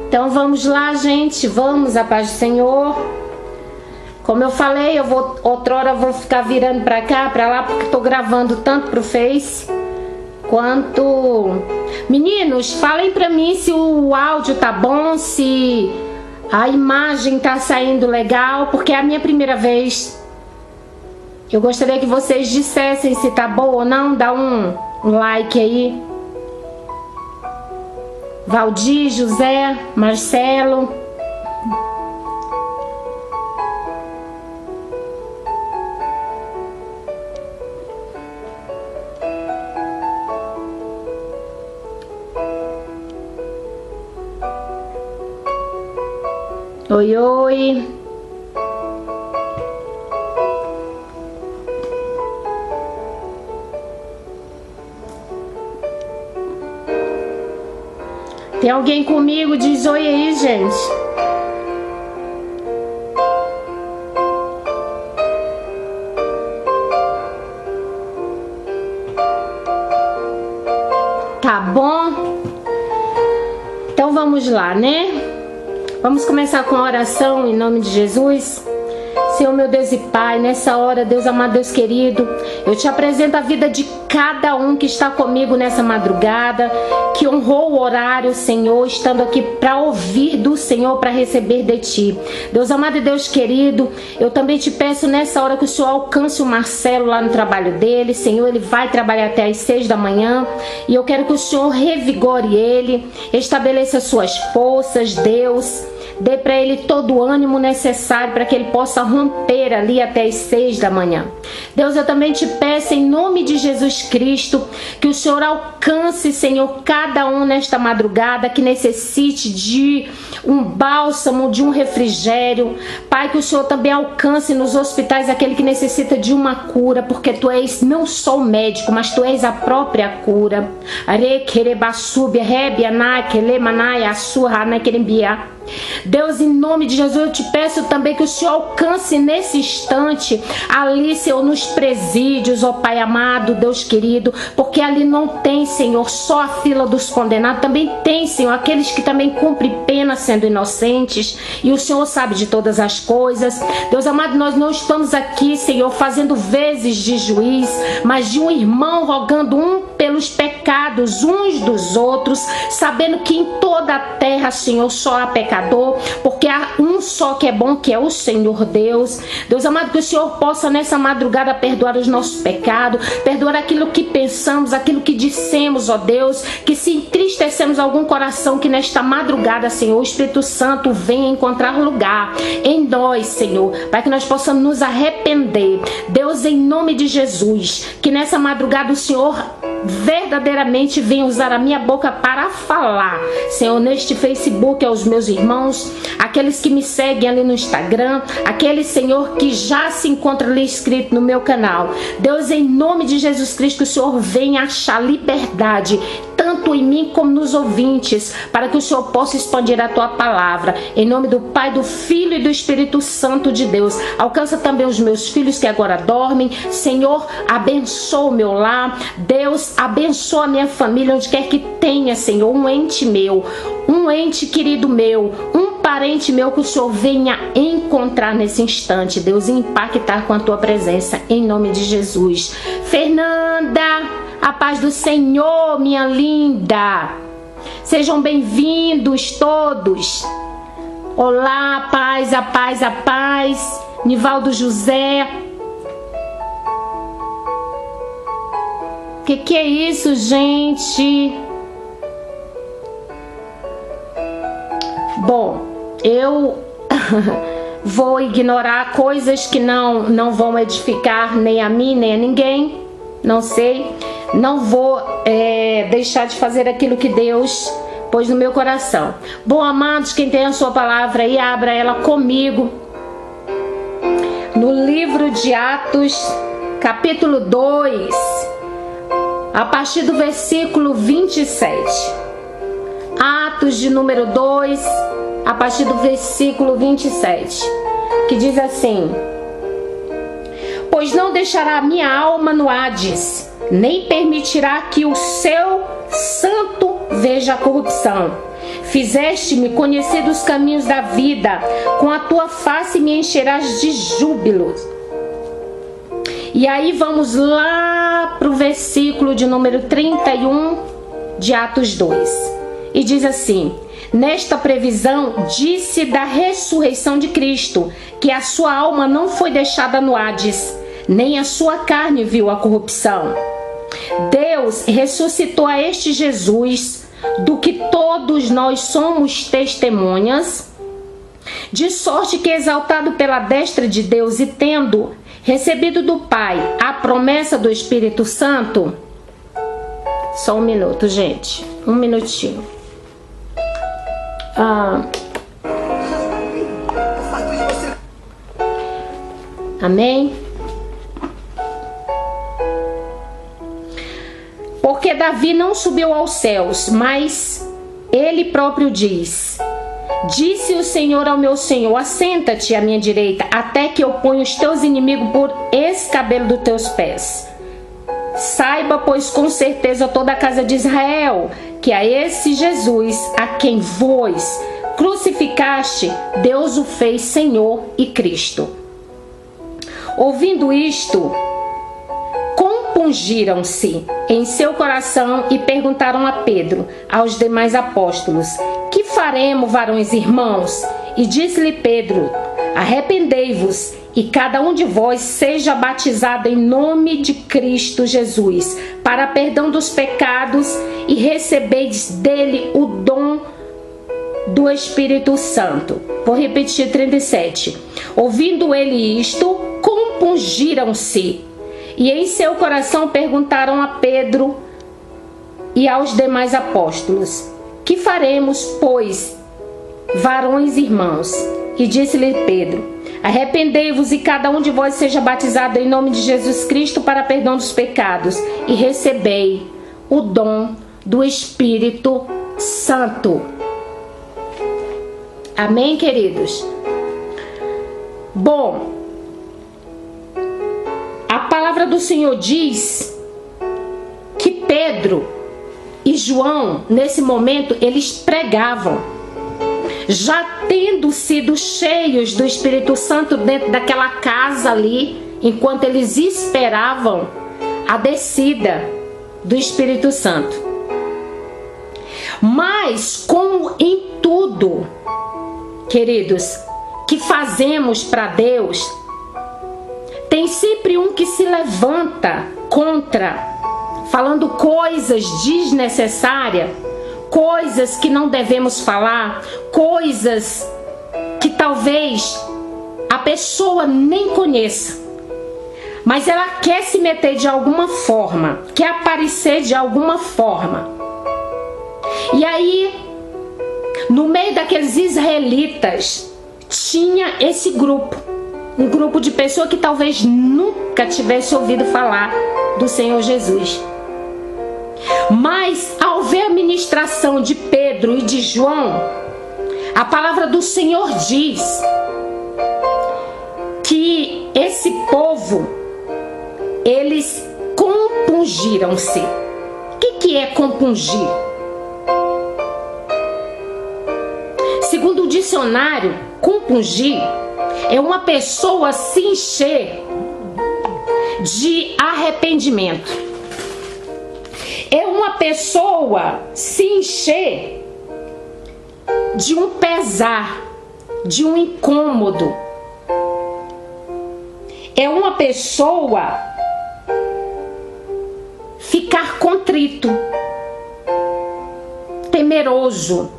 Então vamos lá, gente, vamos, a paz do Senhor. Como eu falei, outrora eu vou ficar virando pra cá, pra lá, porque tô gravando tanto pro Face quanto... Meninos, falem pra mim se o áudio tá bom, se a imagem tá saindo legal, porque é a minha primeira vez. Eu gostaria que vocês dissessem se tá bom ou não, dá um like aí. Valdir, José, Marcelo. Oi, oi. Tem alguém comigo? Diz oi aí, gente. Tá bom? Então vamos lá, né? Vamos começar com a oração em nome de Jesus. Senhor, meu Deus e Pai, nessa hora, Deus amado, Deus querido, eu te apresento a vida de cada um que está comigo nessa madrugada, que honrou o horário, Senhor, estando aqui para ouvir do Senhor, para receber de Ti. Deus amado e Deus querido, eu também te peço nessa hora que o Senhor alcance o Marcelo lá no trabalho dele. Senhor, ele vai trabalhar até às 6 da manhã e eu quero que o Senhor revigore ele, estabeleça suas forças, Deus. Dê para ele todo o ânimo necessário para que ele possa romper ali até as 6 da manhã. Deus, eu também te peço em nome de Jesus Cristo que o Senhor alcance, Senhor, cada um nesta madrugada que necessite de um bálsamo, de um refrigério. Pai, que o Senhor também alcance nos hospitais aquele que necessita de uma cura, porque Tu és não só o médico, mas Tu és a própria cura. Deus, em nome de Jesus, eu te peço também que o Senhor alcance nesse instante ali, Senhor, nos presídios, ó Pai amado, Deus querido, porque ali não tem, Senhor, só a fila dos condenados, também tem, Senhor, aqueles que também cumprem pena sendo inocentes, e o Senhor sabe de todas as coisas. Deus amado, nós não estamos aqui, Senhor, fazendo vezes de juiz, mas de um irmão rogando um pelos pecados uns dos outros, sabendo que em toda a terra, Senhor, só há pecador, porque há um só que é bom, que é o Senhor Deus. Deus amado, que o Senhor possa nessa madrugada perdoar os nossos pecados, perdoar aquilo que pensamos, aquilo que dissemos, ó Deus, que se entristecemos algum coração, que nesta madrugada, Senhor, o Espírito Santo venha encontrar lugar em nós, Senhor, para que nós possamos nos arrepender. Deus, em nome de Jesus, que nessa madrugada o Senhor verdadeiramente venha usar a minha boca para falar, Senhor, neste Facebook, aos meus irmãos, aqueles que me seguem ali no Instagram, aquele, Senhor, que já se encontra ali inscrito no meu canal. Deus, em nome de Jesus Cristo, que o Senhor venha achar liberdade tanto em mim como nos ouvintes, para que o Senhor possa expandir a Tua palavra, em nome do Pai, do Filho e do Espírito Santo de Deus. Alcança também os meus filhos que agora dormem, Senhor, abençoa o meu lar, Deus, abençoa a minha família, onde quer que tenha, Senhor, um ente meu, um ente querido meu, um parente meu, que o Senhor venha encontrar nesse instante, Deus, e impactar com a Tua presença, em nome de Jesus. Fernanda, a paz do Senhor, minha linda. Sejam bem-vindos todos. Olá, a paz, a paz, a paz. Nivaldo José. Que é isso, gente? Bom, eu vou ignorar coisas que não vão edificar nem a mim, nem a ninguém. Não sei. Não vou deixar de fazer aquilo que Deus pôs no meu coração. Bom, amados, quem tem a sua palavra aí, abra ela comigo. No livro de Atos, capítulo 2, a partir do versículo 27. Atos de número 2, a partir do versículo 27. Que diz assim: pois não deixará a minha alma no Hades, nem permitirá que o seu santo veja a corrupção. Fizeste-me conhecer os caminhos da vida, com a tua face me encherás de júbilo. E aí vamos lá para o versículo de número 31 de Atos 2. E diz assim: nesta previsão disse da ressurreição de Cristo, que a sua alma não foi deixada no Hades, nem a sua carne viu a corrupção. Deus ressuscitou a este Jesus, do que todos nós somos testemunhas, de sorte que, exaltado pela destra de Deus e tendo recebido do Pai a promessa do Espírito Santo. Só um minuto, gente. Um minutinho. Amém? Porque Davi não subiu aos céus, mas ele próprio diz: disse o Senhor ao meu Senhor, assenta-te à minha direita, até que eu ponha os teus inimigos por escabelo dos teus pés. Saiba, pois, com certeza toda a casa de Israel, que a esse Jesus, a quem vós crucificaste, Deus o fez Senhor e Cristo. Ouvindo isto, compungiram-se em seu coração e perguntaram a Pedro, aos demais apóstolos: que faremos, varões irmãos? E disse-lhe Pedro: arrependei-vos e cada um de vós seja batizado em nome de Cristo Jesus, para perdão dos pecados, e recebeis dele o dom do Espírito Santo. Vou repetir 37. Ouvindo ele isto, compungiram-se e em seu coração perguntaram a Pedro e aos demais apóstolos: que faremos, pois, varões irmãos? E disse-lhe Pedro: arrependei-vos e cada um de vós seja batizado em nome de Jesus Cristo para perdão dos pecados, e recebei o dom do Espírito Santo. Amém, queridos? Bom, a palavra do Senhor diz que Pedro e João, nesse momento, eles pregavam, já tendo sido cheios do Espírito Santo dentro daquela casa ali, enquanto eles esperavam a descida do Espírito Santo. Mas, como em tudo, queridos, que fazemos para Deus, tem sempre um que se levanta contra, falando coisas desnecessárias, coisas que não devemos falar, coisas que talvez a pessoa nem conheça, mas ela quer se meter de alguma forma, quer aparecer de alguma forma. E aí, no meio daqueles israelitas, tinha esse grupo, um grupo de pessoas que talvez nunca tivesse ouvido falar do Senhor Jesus. Mas ao ver a ministração de Pedro e de João, a palavra do Senhor diz que esse povo, eles compungiram-se. O que é compungir? Segundo o dicionário, compungir é uma pessoa se encher de arrependimento. É uma pessoa se encher de um pesar, de um incômodo. É uma pessoa ficar contrito, temeroso.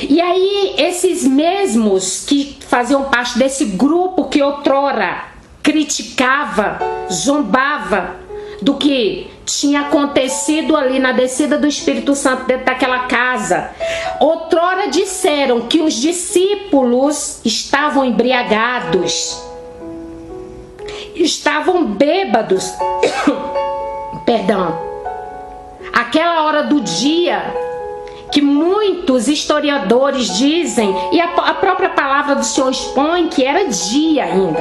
E aí, esses mesmos que faziam parte desse grupo que outrora criticava, zombava do que tinha acontecido ali na descida do Espírito Santo dentro daquela casa, outrora disseram que os discípulos estavam embriagados, estavam bêbados. Perdão. Aquela hora do dia que muitos historiadores dizem, e a própria palavra do Senhor expõe, que era dia ainda.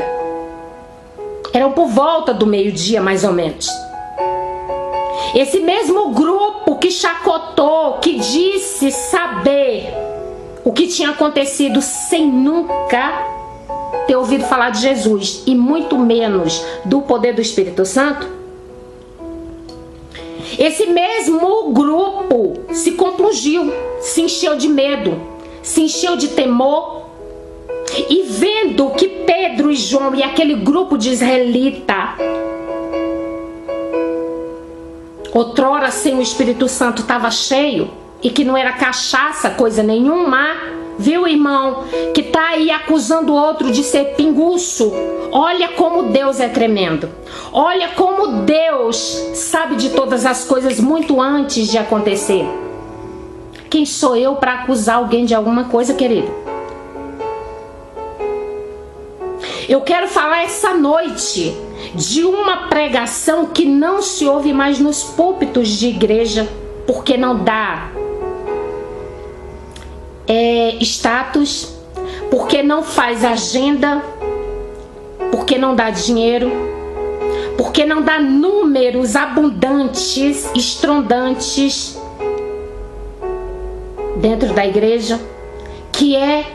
Eram por volta do meio-dia, mais ou menos. Esse mesmo grupo que chacotou, que disse saber o que tinha acontecido sem nunca ter ouvido falar de Jesus e muito menos do poder do Espírito Santo, esse mesmo grupo se compungiu, se encheu de medo, se encheu de temor, e vendo que Pedro e João e aquele grupo de israelita, outrora sem o Espírito Santo, estava cheio, e que não era cachaça, coisa nenhuma, viu, irmão, que tá aí acusando o outro de ser pinguço. Olha como Deus é tremendo. Olha como Deus sabe de todas as coisas muito antes de acontecer. Quem sou eu para acusar alguém de alguma coisa, querido? Eu quero falar essa noite de uma pregação que não se ouve mais nos púlpitos de igreja, porque não dá status, porque não faz agenda, porque não dá dinheiro, porque não dá números abundantes, estrondantes dentro da igreja, que é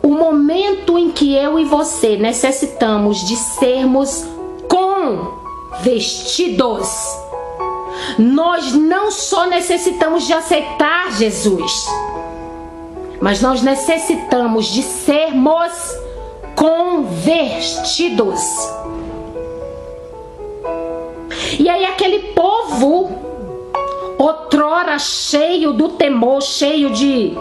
o momento em que eu e você necessitamos de sermos convertidos. Nós não só necessitamos de aceitar Jesus, mas nós necessitamos de sermos convertidos. E aí aquele povo, outrora cheio do temor, cheio de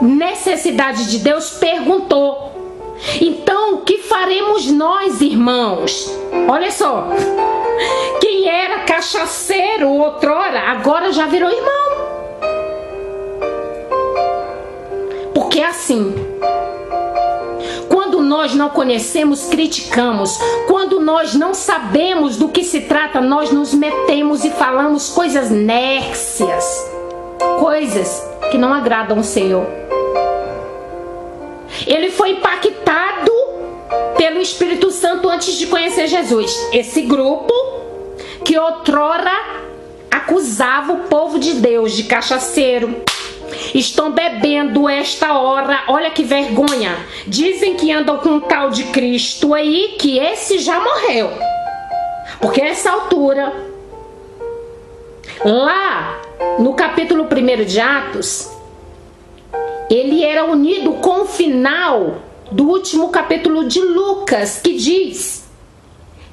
necessidade de Deus, perguntou: então o que faremos nós, irmãos? Olha só, quem era cachaceiro outrora, agora já virou irmão. Porque assim, quando nós não conhecemos, criticamos. Quando nós não sabemos do que se trata, nós nos metemos e falamos coisas nércias, coisas que não agradam o Senhor. Ele foi impactado pelo Espírito Santo antes de conhecer Jesus. Esse grupo que outrora acusava o povo de Deus de cachaceiro, estão bebendo esta hora, olha que vergonha. Dizem que andam com um tal de Cristo aí, que esse já morreu. Porque essa altura, lá no capítulo 1 de Atos, ele era unido com o final do último capítulo de Lucas, que diz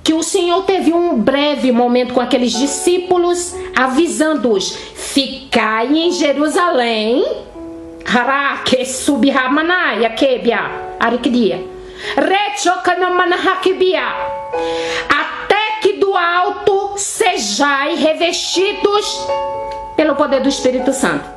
que o Senhor teve um breve momento com aqueles discípulos, avisando-os: ficai em Jerusalém, até que do alto sejai revestidos pelo poder do Espírito Santo.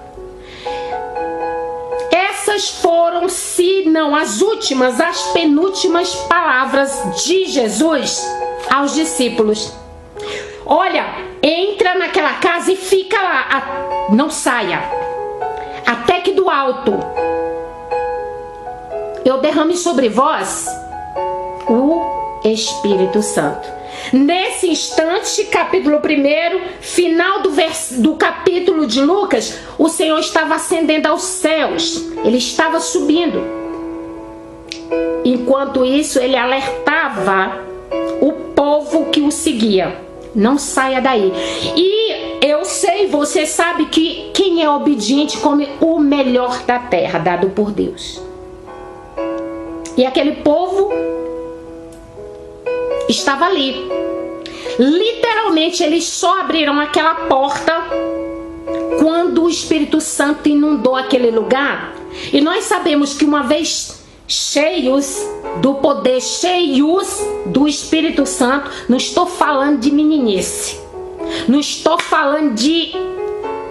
Essas foram, se não as últimas, as penúltimas palavras de Jesus aos discípulos. Olha, entra naquela casa e fica lá, não saia, até que do alto eu derrame sobre vós o Espírito Santo. Nesse instante, capítulo 1, final do capítulo de Lucas, o Senhor estava ascendendo aos céus, ele estava subindo. Enquanto isso, ele alertava o povo que o seguia: não saia daí. E eu sei, você sabe que quem é obediente come o melhor da terra, dado por Deus. E aquele povo estava ali. Literalmente, eles só abriram aquela porta quando o Espírito Santo inundou aquele lugar. E nós sabemos que uma vez cheios do poder, cheios do Espírito Santo, não estou falando de meninice, não estou falando de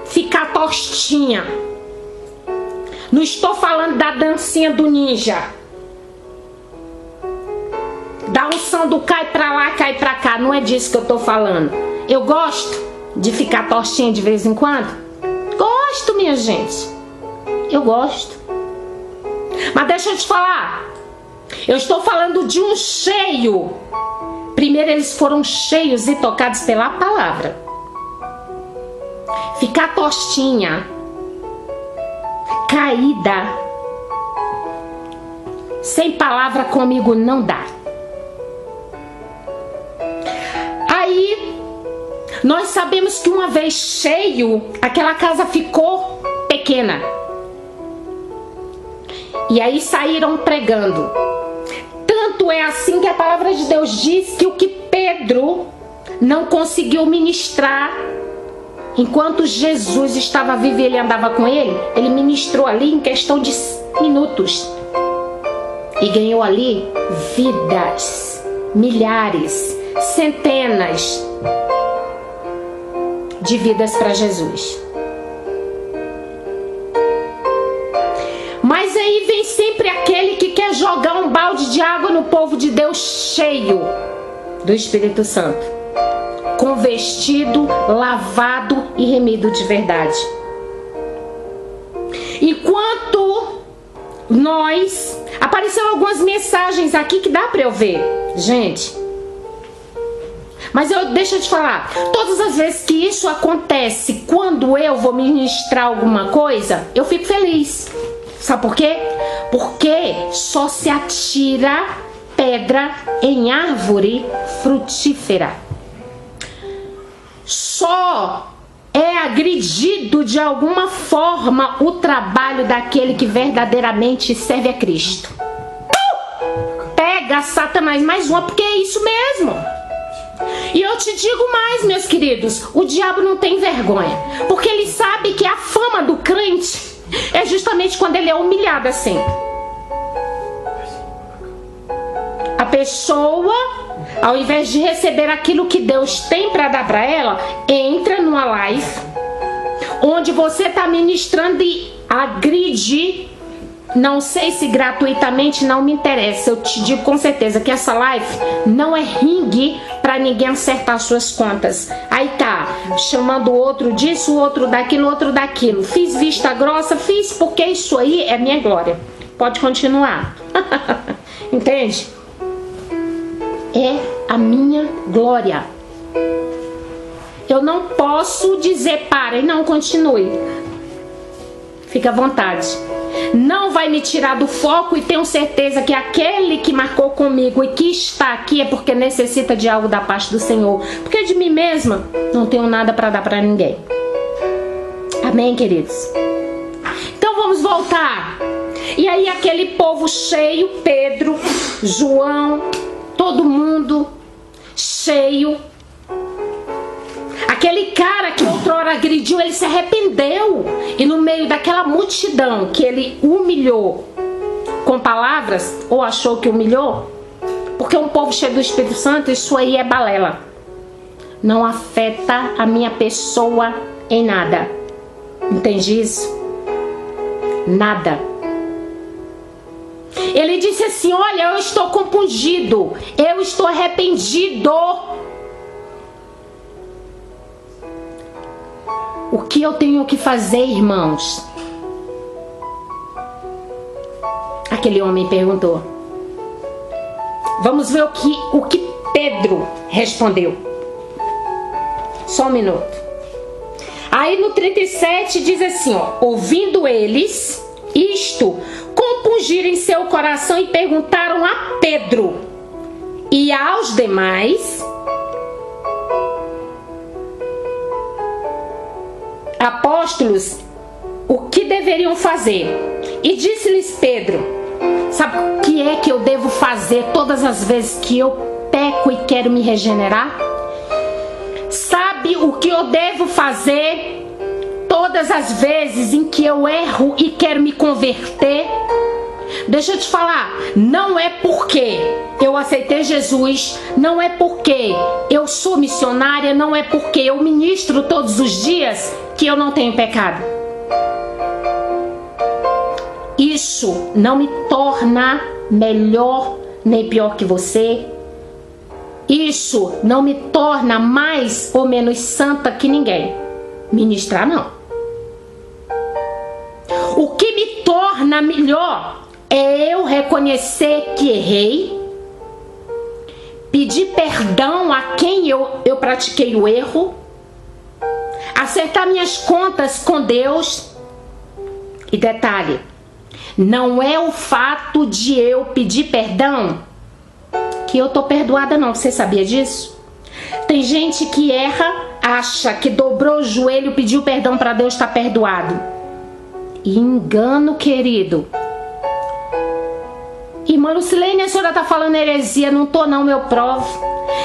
ficar tostinha, não estou falando da dancinha do ninja, da unção do cai pra lá, cai pra cá. Não é disso que eu tô falando. Eu gosto de ficar tostinha de vez em quando. Gosto, minha gente. Eu gosto. Mas deixa eu te falar. Eu estou falando de um cheio Primeiro eles foram cheios e tocados pela palavra. Ficar tostinha, caída, sem palavra comigo não dá. Aí, nós sabemos que uma vez cheio, aquela casa ficou pequena. E aí saíram pregando. Tanto é assim que a palavra de Deus diz que o que Pedro não conseguiu ministrar enquanto Jesus estava vivo e ele andava com ele ministrou ali em questão de minutos. E ganhou ali vidas, milhares, centenas de vidas para Jesus. Mas aí vem sempre aquele que quer jogar um balde de água no povo de Deus cheio do Espírito Santo, com vestido, lavado e remido de verdade. Enquanto nós... Apareceram algumas mensagens aqui que dá para eu ver, gente. Mas deixa eu te falar, todas as vezes que isso acontece, quando eu vou ministrar alguma coisa, eu fico feliz. Sabe por quê? Porque só se atira pedra em árvore frutífera. Só é agredido de alguma forma o trabalho daquele que verdadeiramente serve a Cristo. Pega Satanás mais uma, porque é isso mesmo. E eu te digo mais, meus queridos, o diabo não tem vergonha, porque ele sabe que a fama do crente é justamente quando ele é humilhado assim. A pessoa, ao invés de receber aquilo que Deus tem para dar para ela, entra numa live onde você está ministrando e agride, não sei se gratuitamente, não me interessa. Eu te digo com certeza que essa live não é ringue para ninguém acertar suas contas. Aí tá, chamando o outro disso, o outro daquilo, o outro daquilo. Fiz vista grossa, fiz porque isso aí é minha glória. Pode continuar. Entende? É a minha glória. Eu não posso dizer para e não continue. Fica à vontade. Não vai me tirar do foco e tenho certeza que aquele que marcou comigo e que está aqui é porque necessita de algo da parte do Senhor. Porque de mim mesma não tenho nada para dar para ninguém. Amém, queridos? Então vamos voltar. E aí aquele povo cheio, Pedro, João, todo mundo cheio. Aquele cara que outrora agrediu, ele se arrependeu. E no meio daquela multidão que ele humilhou com palavras, ou achou que humilhou, porque um povo cheio do Espírito Santo, isso aí é balela. Não afeta a minha pessoa em nada. Entende isso? Nada. Ele disse assim: olha, eu estou compungido, eu estou arrependido. O que eu tenho que fazer, irmãos? Aquele homem perguntou. Vamos ver o que Pedro respondeu. Só um minuto. Aí no 37 diz assim, ó: ouvindo eles isto, compungiram em seu coração e perguntaram a Pedro e aos demais apóstolos o que deveriam fazer. E disse-lhes Pedro: sabe o que é que eu devo fazer todas as vezes que eu peco e quero me regenerar? Sabe o que eu devo fazer todas as vezes em que eu erro e quero me converter? Deixa eu te falar, não é porque eu aceitei Jesus, não é porque eu sou missionária, não é porque eu ministro todos os dias que eu não tenho pecado. Isso não me torna melhor nem pior que você. Isso não me torna mais ou menos santa que ninguém. Ministrar não. O que me torna melhor é eu reconhecer que errei, pedir perdão a quem eu pratiquei o erro, acertar minhas contas com Deus. E detalhe, não é o fato de eu pedir perdão que eu tô perdoada não. Você sabia disso? Tem gente que erra, acha que dobrou o joelho, pediu perdão para Deus, está perdoado. E engano, querido. Irmã Lucilene, a senhora tá falando heresia. Não tô não, meu prof.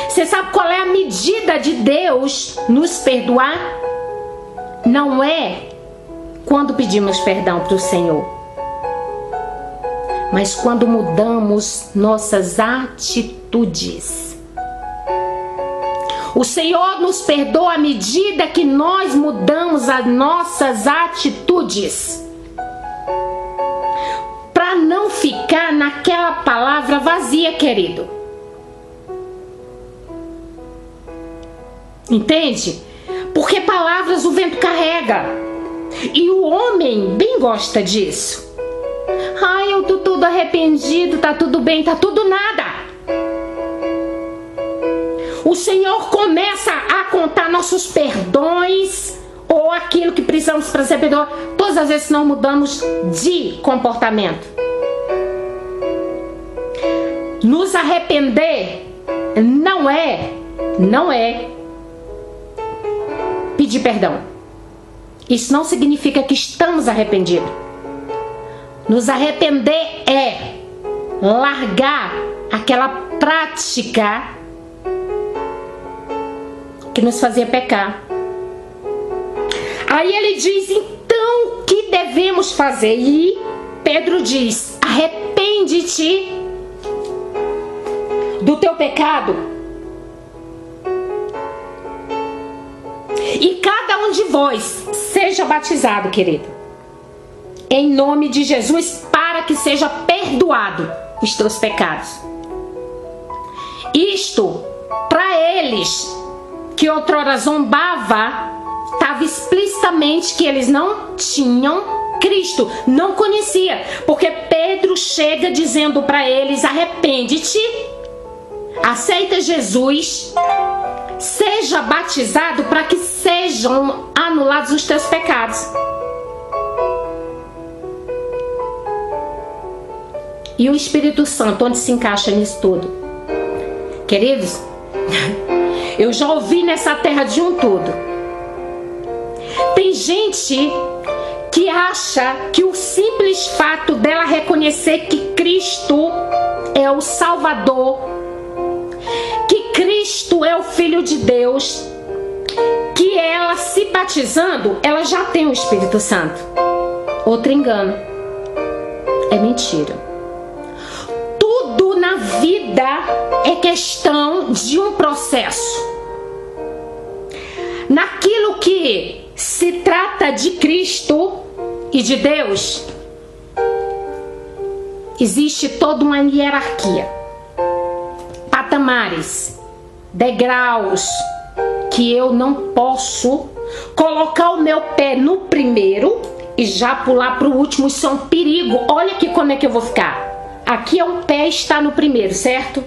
Você sabe qual é a medida de Deus nos perdoar? Não é quando pedimos perdão para o Senhor, mas quando mudamos nossas atitudes. O Senhor nos perdoa à medida que nós mudamos as nossas atitudes, para não ficar naquela palavra vazia, querido. Entende? Porque palavras o vento carrega, e o homem bem gosta disso. Ai, eu tô tudo arrependido, tá tudo bem, tá tudo nada. O Senhor começa a contar nossos perdões, ou aquilo que precisamos para ser perdoado, todas as vezes que não mudamos de comportamento. Nos arrepender não é pedir perdão. Isso não significa que estamos arrependidos. Nos arrepender é largar aquela prática que nos fazia pecar. Aí ele diz, então, o que devemos fazer? E Pedro diz, arrepende-te do teu pecado. E cada um de vós seja batizado, querido, em nome de Jesus, para que seja perdoado os teus pecados. Isto, para eles que outrora zombava, estava explicitamente que eles não tinham Cristo, não conhecia, porque Pedro chega dizendo para eles, arrepende-te, aceita Jesus, seja batizado para que sejam anulados os teus pecados. E o Espírito Santo, onde se encaixa nisso tudo? Queridos, eu já ouvi nessa terra de um tudo. Tem gente que acha que o simples fato dela reconhecer que Cristo é o Salvador, que Cristo é o Filho de Deus, que ela se batizando, ela já tem o Espírito Santo. Outro engano. É mentira. Tudo na vida é questão de um processo. Naquilo que se trata de Cristo e de Deus, existe toda uma hierarquia, patamares, degraus, que eu não posso colocar o meu pé no primeiro e já pular para o último. Isso é um perigo. Olha aqui como é que eu vou ficar. Aqui é um pé, está no primeiro, certo?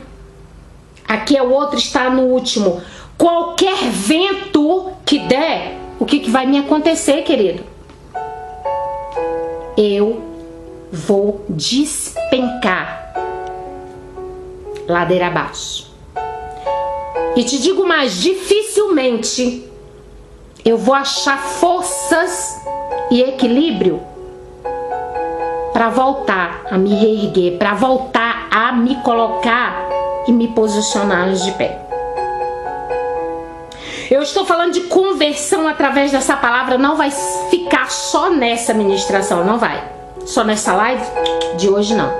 Aqui é o outro, está no último. Qualquer vento que der, o que vai me acontecer, querido? Eu vou despencar ladeira abaixo. E te digo mais, dificilmente eu vou achar forças e equilíbrio para voltar a me reerguer, para voltar a me colocar e me posicionar de pé. Eu estou falando de conversão através dessa palavra, não vai ficar só nessa ministração, não vai. Só nessa live de hoje, não.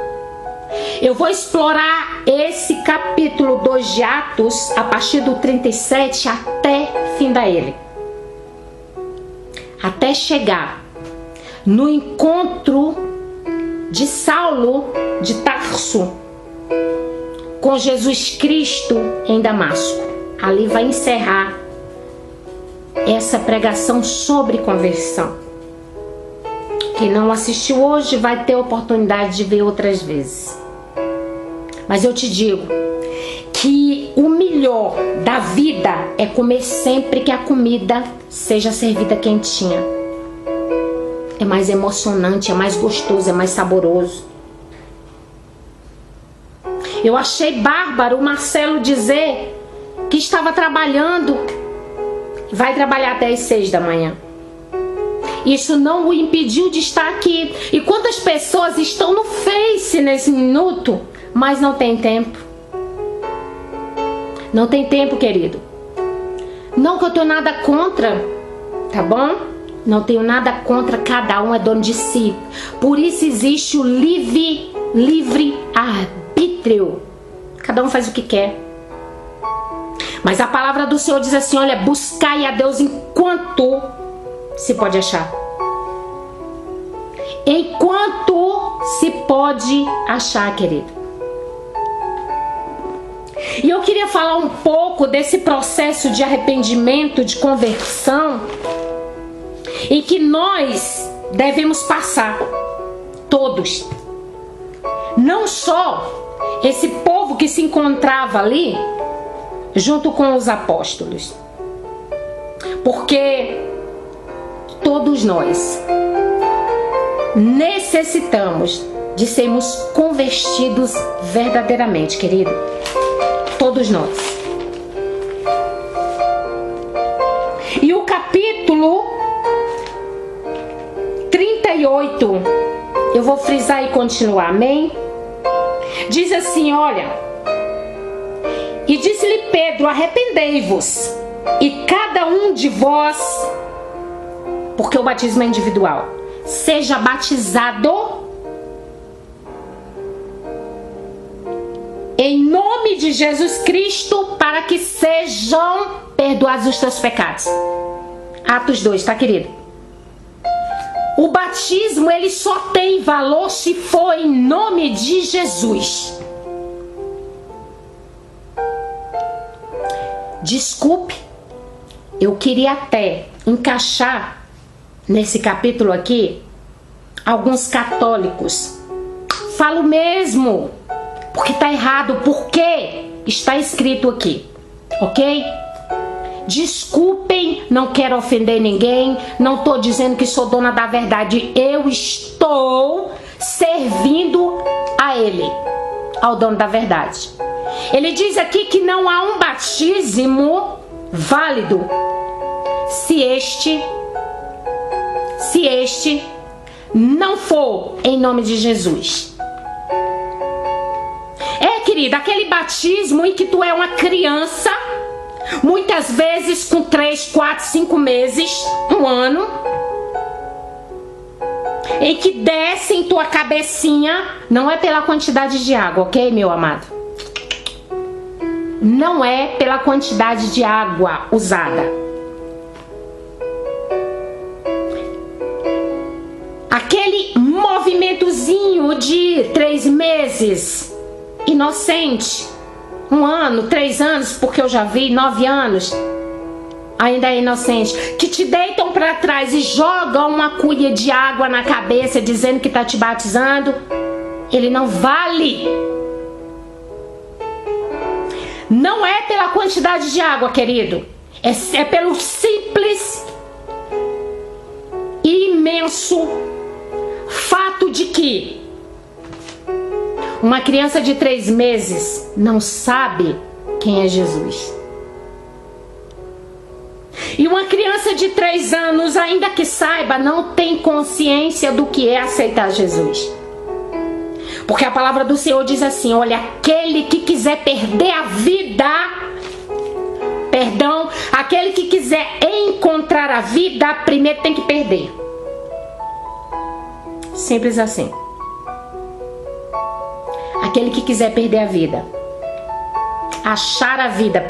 Eu vou explorar esse capítulo 2 de Atos, a partir do 37 até findar ele. Até chegar no encontro de Saulo de Tarso com Jesus Cristo em Damasco. Ali vai encerrar essa pregação sobre conversão. Quem não assistiu hoje vai ter oportunidade de ver outras vezes. Mas eu te digo que que o melhor da vida é comer sempre que a comida seja servida quentinha. É mais emocionante, é mais gostoso, é mais saboroso. Eu achei bárbaro o Marcelo dizer que estava trabalhando, vai trabalhar até as 6 da manhã. Isso não o impediu de estar aqui. E quantas pessoas estão no Face nesse minuto, mas não tem tempo? Não tem tempo, querido. Não que eu tenho nada contra, tá bom? Não tenho nada contra, cada um é dono de si. Por isso existe o livre arbítrio. Cada um faz o que quer. Mas a palavra do Senhor diz assim, olha, buscai a Deus enquanto se pode achar. Enquanto se pode achar, querido. E eu queria falar um pouco desse processo de arrependimento, de conversão, em que nós devemos passar, todos. Não só esse povo que se encontrava ali, junto com os apóstolos. Porque todos nós necessitamos de sermos convertidos verdadeiramente, querido. Todos nós. E o capítulo 38, eu vou frisar e continuar, amém? Diz assim, olha, e disse-lhe Pedro, arrependei-vos, e cada um de vós, porque o batismo é individual, seja batizado em nome de Jesus Cristo, para que sejam perdoados os teus pecados. Atos 2, tá, querido? O batismo, ele só tem valor se for em nome de Jesus. Desculpe, eu queria até encaixar nesse capítulo aqui alguns católicos. Falo mesmo, porque tá errado, porque está escrito aqui, ok? Desculpem, não quero ofender ninguém, não estou dizendo que sou dona da verdade, eu estou servindo a ele, ao dono da verdade. Ele diz aqui que não há um batismo válido se este não for em nome de Jesus. Querida, aquele batismo em que tu é uma criança, muitas vezes com 3, 4, 5 meses, 1 ano, em que desce em tua cabecinha, não é pela quantidade de água, ok, meu amado? Não é pela quantidade de água usada. Aquele movimentozinho de 3 meses, inocente, 1 ano, 3 anos, porque eu já vi 9 anos, ainda é inocente, que te deitam para trás e jogam uma cuia de água na cabeça dizendo que tá te batizando, ele não vale. Não é pela quantidade de água, querido, é pelo simples e imenso fato de que uma criança de 3 meses não sabe quem é Jesus. E uma criança de 3 anos, ainda que saiba, não tem consciência do que é aceitar Jesus. Porque a palavra do Senhor diz assim, olha, aquele que quiser perder a vida, aquele que quiser encontrar a vida, primeiro tem que perder. Simples assim. Aquele que quiser perder a vida, achar a vida,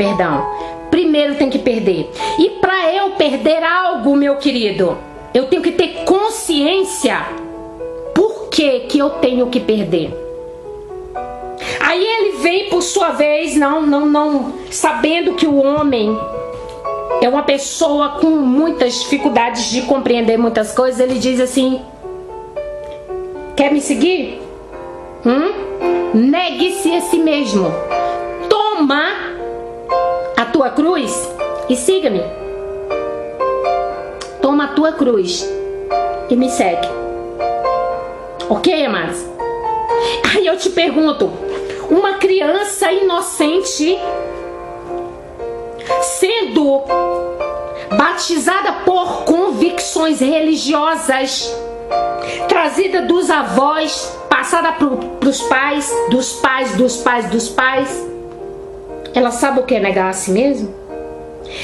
primeiro tem que perder. E para eu perder algo, meu querido, eu tenho que ter consciência por que eu tenho que perder. Aí ele vem por sua vez, não sabendo que o homem é uma pessoa com muitas dificuldades de compreender muitas coisas, ele diz assim, quer me seguir? Negue-se a si mesmo. toma a tua cruz e siga-me. Toma a tua cruz e me segue. Ok, amados? Aí eu te pergunto, uma criança inocente sendo batizada por convicções religiosas, trazida dos avós, passada para os pais, dos pais, dos pais, dos pais, ela sabe o que é negar a si mesmo?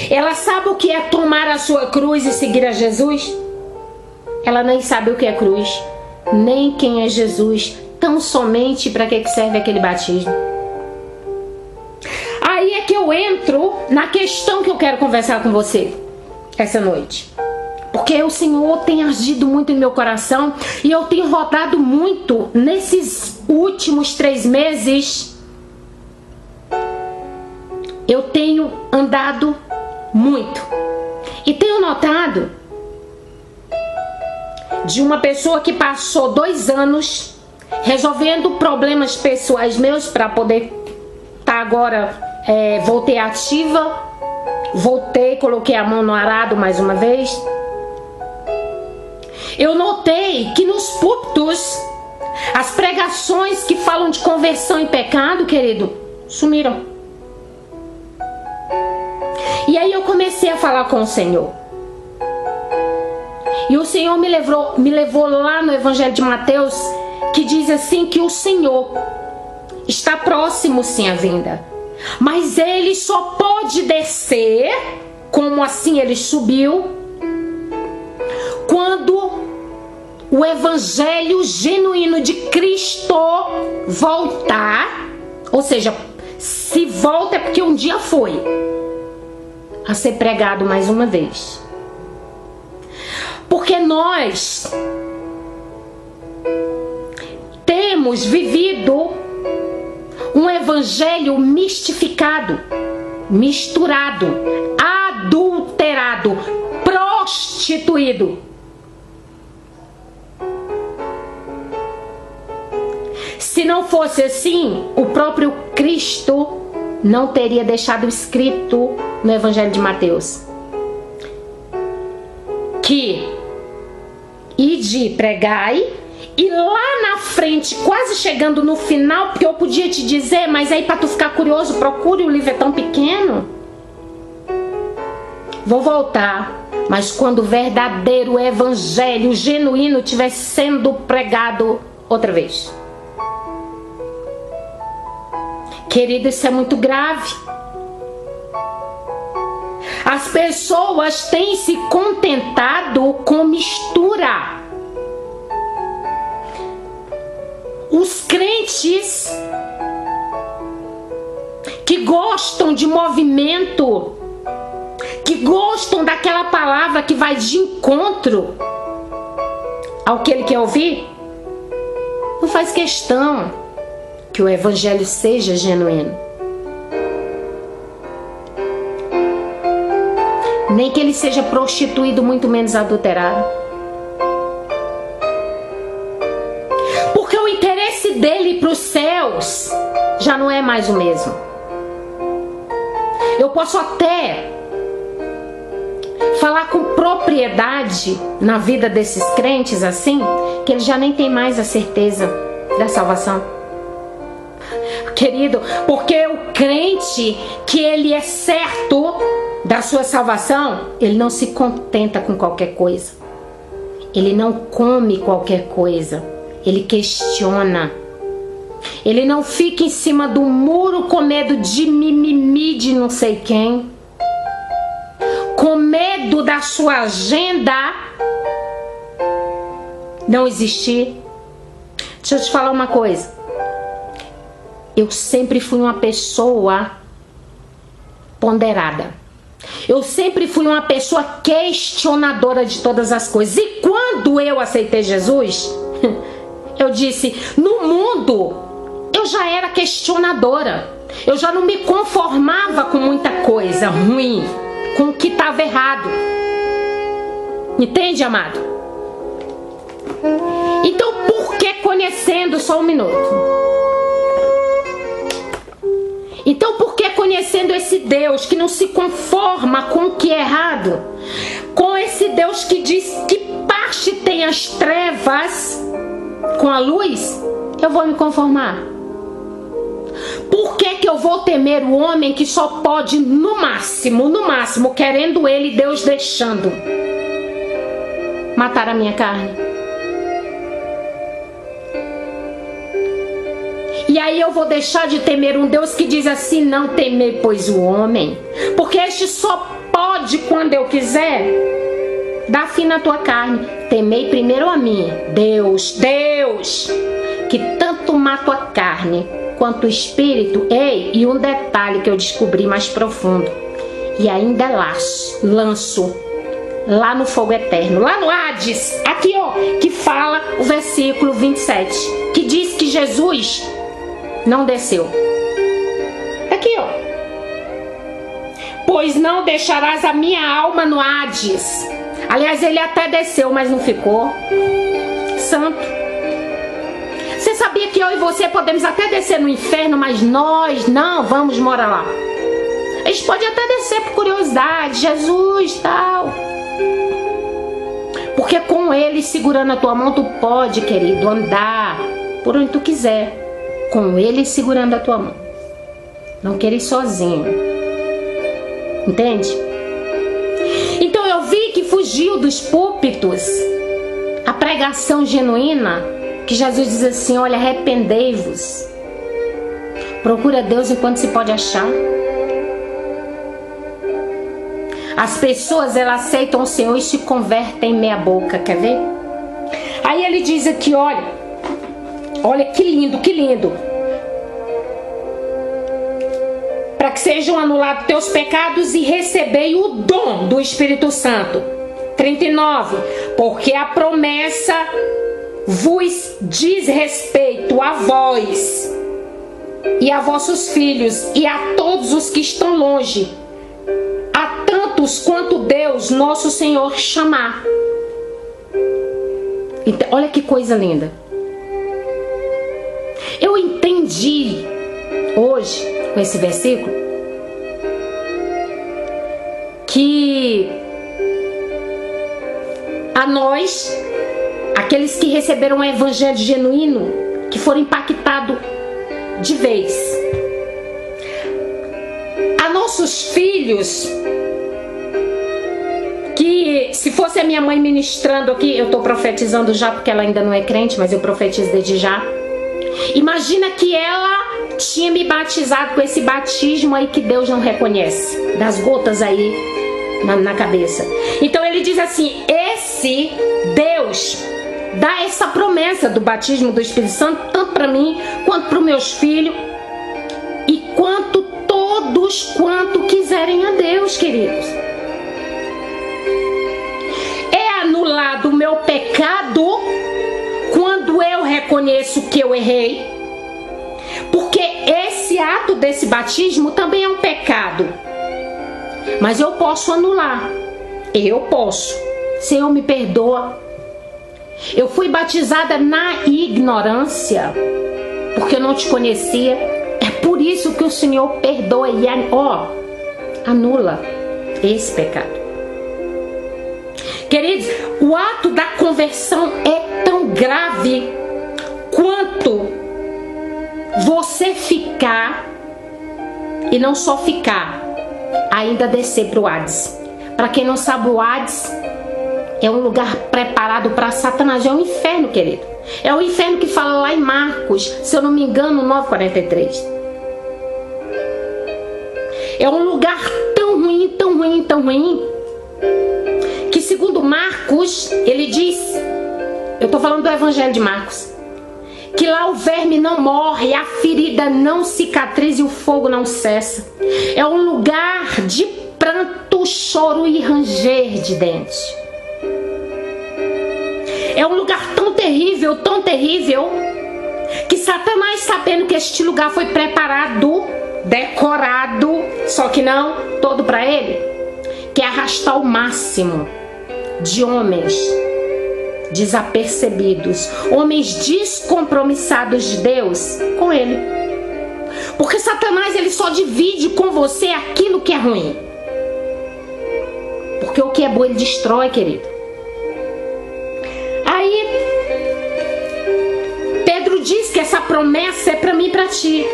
Ela sabe o que é tomar a sua cruz e seguir a Jesus? Ela nem sabe o que é cruz, nem quem é Jesus, tão somente para que serve aquele batismo. Aí é que eu entro na questão que eu quero conversar com você essa noite. Porque o Senhor tem agido muito em meu coração e eu tenho rodado muito nesses últimos 3 meses. Eu tenho andado muito e tenho notado de uma pessoa que passou 2 anos resolvendo problemas pessoais meus para poder estar agora, voltei ativa, voltei, coloquei a mão no arado mais uma vez. Eu notei que nos púlpitos, as pregações que falam de conversão e pecado, querido, sumiram. E aí eu comecei a falar com o Senhor. E o Senhor me levou lá no Evangelho de Mateus, que diz assim que o Senhor está próximo sim à vinda. Mas Ele só pode descer, como assim Ele subiu, quando o Evangelho genuíno de Cristo voltar. Ou seja, se volta é porque um dia foi a ser pregado mais uma vez. Porque nós temos vivido um evangelho mistificado, misturado, adulterado, prostituído. Se não fosse assim, o próprio Cristo não teria deixado escrito no Evangelho de Mateus que ide pregai, e lá na frente, quase chegando no final, porque eu podia te dizer, mas aí para tu ficar curioso, procure, o livro é tão pequeno. Vou voltar, mas quando o verdadeiro evangelho genuíno estiver sendo pregado outra vez. Querido, isso é muito grave. As pessoas têm se contentado com mistura. Os crentes que gostam de movimento, que gostam daquela palavra que vai de encontro ao que ele quer ouvir, não faz questão que o evangelho seja genuíno. Nem que ele seja prostituído, muito menos adulterado. Porque o interesse dele para os céus já não é mais o mesmo. Eu posso até falar com propriedade na vida desses crentes assim, que eles já nem têm mais a certeza da salvação. Querido, porque o crente que ele é certo da sua salvação, ele não se contenta com qualquer coisa. Ele não come qualquer coisa. Ele questiona. Ele não fica em cima do muro com medo de mimimi de não sei quem. Com medo da sua agenda não existir. Deixa eu te falar uma coisa. Eu sempre fui uma pessoa ponderada. Eu sempre fui uma pessoa questionadora de todas as coisas. E quando eu aceitei Jesus, eu disse, no mundo, eu já era questionadora. Eu já não me conformava com muita coisa ruim, com o que estava errado. Entende, amado? Então, por que conhecendo, só um minuto? Então, por que conhecendo esse Deus que não se conforma com o que é errado, com esse Deus que diz que parte tem as trevas com a luz, eu vou me conformar? Por que eu vou temer o homem que só pode, no máximo, querendo ele, Deus deixando, matar a minha carne? E aí eu vou deixar de temer um Deus que diz assim: não temer, pois o homem, porque este só pode, quando eu quiser, dar fim na tua carne. Temei primeiro a mim, Deus, que tanto mata a carne quanto o espírito. Ei, e um detalhe que eu descobri mais profundo, e ainda lanço lá no fogo eterno, lá no Hades, aqui ó, que fala o versículo 27, que diz que Jesus não desceu. Aqui ó, pois não deixarás a minha alma no Hades. Aliás, ele até desceu, mas não ficou. Santo. Você sabia que eu e você podemos até descer no inferno, mas nós não vamos morar lá? A gente pode até descer por curiosidade, Jesus, tal. Porque com ele segurando a tua mão, tu pode, querido, andar por onde tu quiser. Com ele segurando a tua mão. Não querer ir sozinho. Entende? Então eu vi que fugiu dos púlpitos a pregação genuína, que Jesus diz assim: olha, arrependei-vos. Procura Deus enquanto se pode achar. As pessoas, elas aceitam o Senhor e se convertem em meia boca, quer ver? Aí ele diz aqui, olha que lindo, que lindo. Para que sejam anulados teus pecados e recebei o dom do Espírito Santo. 39. Porque a promessa vos diz respeito a vós e a vossos filhos e a todos os que estão longe, a tantos quanto Deus, nosso Senhor, chamar. Então, olha que coisa linda. Eu entendi hoje, com esse versículo, que a nós, aqueles que receberam o evangelho genuíno, que foram impactados de vez, a nossos filhos, que se fosse a minha mãe ministrando aqui, eu estou profetizando já porque ela ainda não é crente, mas eu profetizo desde já. Imagina que ela tinha me batizado com esse batismo aí que Deus não reconhece, das gotas aí na cabeça. Então ele diz assim: esse Deus dá essa promessa do batismo do Espírito Santo, tanto para mim quanto para os meus filhos, e quanto todos quanto quiserem a Deus, queridos. É anulado o meu pecado quando eu reconheço que eu errei, porque esse ato desse batismo também é um pecado, mas eu posso anular. Eu posso. Senhor, me perdoa. Eu fui batizada na ignorância, porque eu não te conhecia. É por isso que o Senhor perdoa e anula esse pecado. Queridos, o ato da conversão é tão grave quanto você ficar, e não só ficar, ainda descer para o Hades. Para quem não sabe, o Hades é um lugar preparado para Satanás. É um inferno, querido. É o inferno que fala lá em Marcos, se eu não me engano, 9:43. É um lugar tão ruim, tão ruim, tão ruim, que segundo Marcos, ele diz, eu estou falando do Evangelho de Marcos, que lá o verme não morre, a ferida não cicatriza e o fogo não cessa. É um lugar de pranto, choro e ranger de dentes. É um lugar tão terrível, que Satanás, sabendo que este lugar foi preparado, decorado, só que não todo para ele, quer arrastar o máximo de homens desapercebidos, homens descompromissados de Deus, com ele. Porque Satanás, ele só divide com você aquilo que é ruim. Porque o que é bom ele destrói, querido. Aí Pedro diz que essa promessa é para mim e para ti.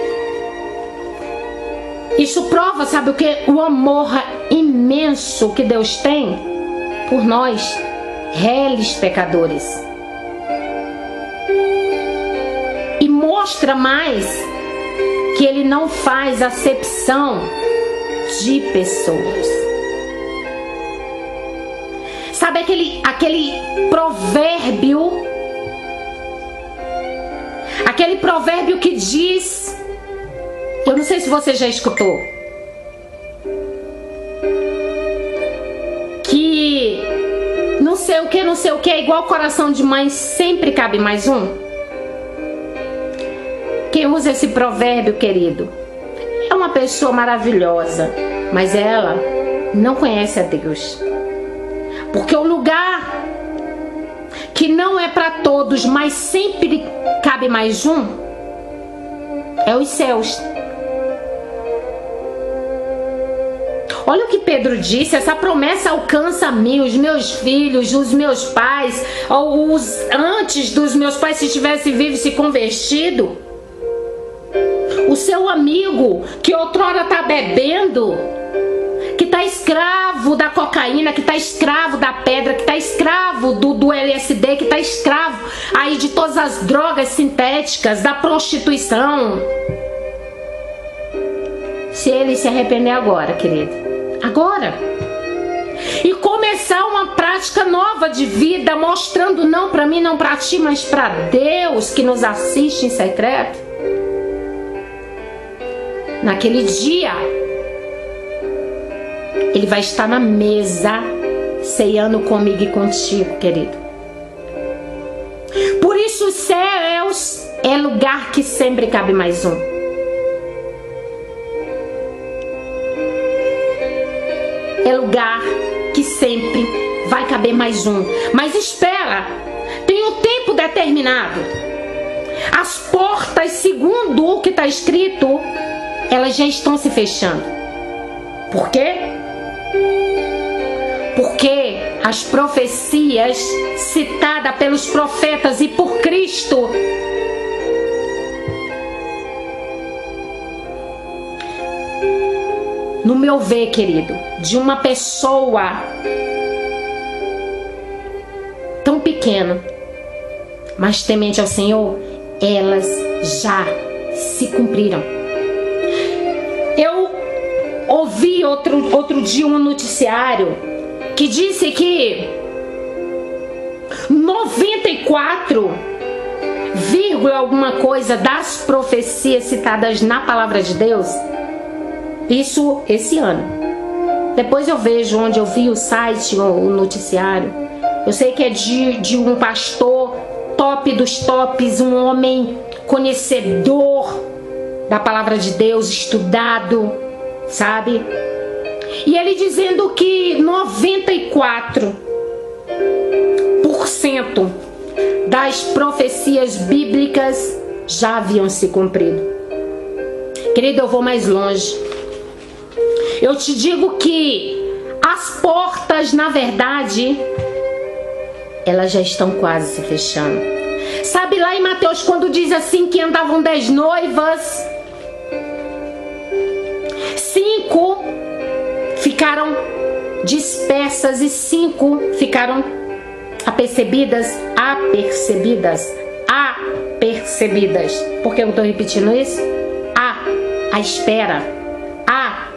Isso prova, sabe o que? O amor imenso que Deus tem por nós, réis pecadores. E mostra mais que ele não faz acepção de pessoas. Sabe aquele provérbio? Aquele provérbio que diz, eu não sei se você já escutou, que não sei o que é igual coração de mãe, sempre cabe mais um. Quem usa esse provérbio, querido, é uma pessoa maravilhosa, mas ela não conhece a Deus. Porque o lugar que não é para todos, mas sempre cabe mais um, é os céus. Olha o que Pedro disse, essa promessa alcança a mim, os meus filhos, os meus pais, ou os antes dos meus pais, se tivesse vivo e se convertido. O seu amigo que outrora está bebendo, que está escravo da cocaína, que está escravo da pedra, que está escravo do LSD, que está escravo aí de todas as drogas sintéticas, da prostituição. Se ele se arrepender agora, querido, agora, e começar uma prática nova de vida, mostrando não para mim, não para ti, mas para Deus que nos assiste em secreto, naquele dia ele vai estar na mesa ceando comigo e contigo, querido. Por isso os céus é lugar que sempre cabe mais um. É lugar que sempre vai caber mais um. Mas espera, tem um tempo determinado. As portas, segundo o que está escrito, elas já estão se fechando. Por quê? Porque as profecias citadas pelos profetas e por Cristo no meu ver, querido, de uma pessoa tão pequena, mas temente ao Senhor, elas já se cumpriram. Eu ouvi outro dia um noticiário que disse que 94, alguma coisa das profecias citadas na palavra de Deus, isso esse ano. Depois eu vejo onde eu vi o site, o noticiário. Eu sei que é de um pastor top dos tops, um homem conhecedor da palavra de Deus, estudado, sabe? E ele dizendo que 94% das profecias bíblicas já haviam se cumprido. Querido, eu vou mais longe. Eu te digo que as portas, na verdade, elas já estão quase se fechando. Sabe lá em Mateus, quando diz assim que andavam 10 noivas, 5 ficaram dispersas e 5 ficaram apercebidas. Por que eu estou repetindo isso? A espera, a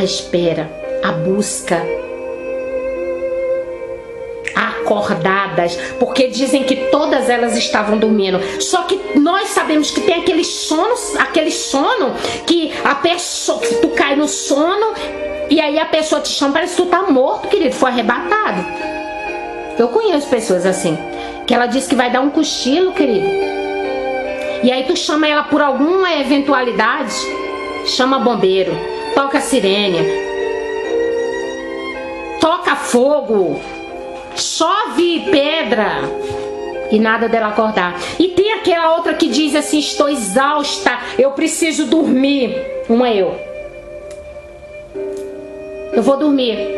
espera, a busca, acordadas, porque dizem que todas elas estavam dormindo. Só que nós sabemos que tem aquele sono que a pessoa, que tu cai no sono e aí a pessoa te chama, parece que tu tá morto, querido, foi arrebatado. Eu conheço pessoas assim, que ela diz que vai dar um cochilo, querido, e aí tu chama ela por alguma eventualidade, chama bombeiro, toca sirene, toca fogo, chove pedra e nada dela acordar. E tem aquela outra que diz assim: estou exausta, eu preciso dormir. Uma eu vou dormir.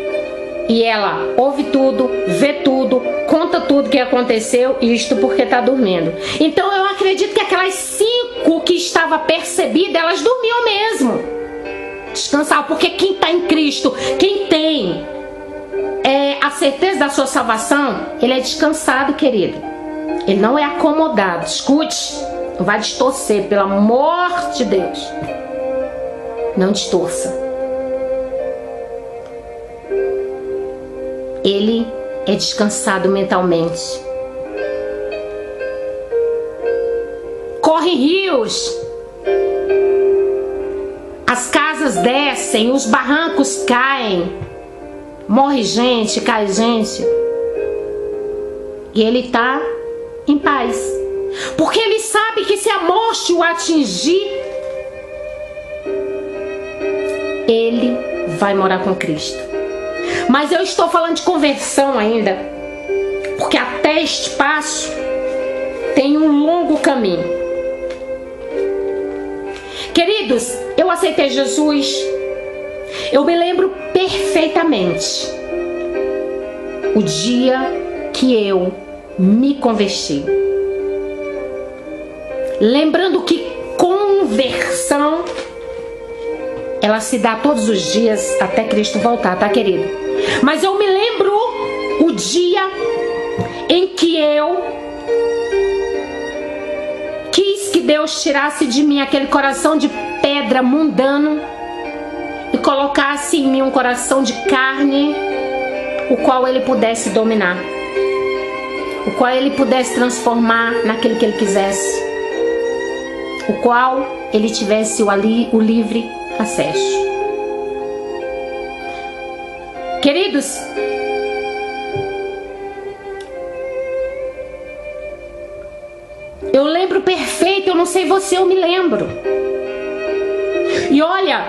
E ela ouve tudo, vê tudo, conta tudo que aconteceu, isto porque está dormindo. Então eu acredito que aquelas 5 que estava percebida, elas dormiam mesmo. Descansar, porque quem está em Cristo, quem tem a certeza da sua salvação, ele é descansado, querido. Ele não é acomodado. Escute, não vai distorcer, pelo amor de Deus. Não distorça. Ele é descansado mentalmente. Correm rios, as casas descem, os barrancos caem, morre gente, cai gente, e ele está em paz, porque ele sabe que se a morte o atingir, ele vai morar com Cristo. Mas eu estou falando de conversão ainda, porque até este passo tem um longo caminho. Queridos, eu aceitei Jesus, eu me lembro perfeitamente o dia que eu me converti. Lembrando que conversão, ela se dá todos os dias até Cristo voltar, tá, querido? Mas eu me lembro o dia em que eu quis que Deus tirasse de mim aquele coração de pedra mundano e colocasse em mim um coração de carne, o qual Ele pudesse dominar, o qual Ele pudesse transformar naquele que Ele quisesse, o qual Ele tivesse o livre acesso. Queridos, eu lembro perfeito, eu não sei você, eu me lembro. E olha,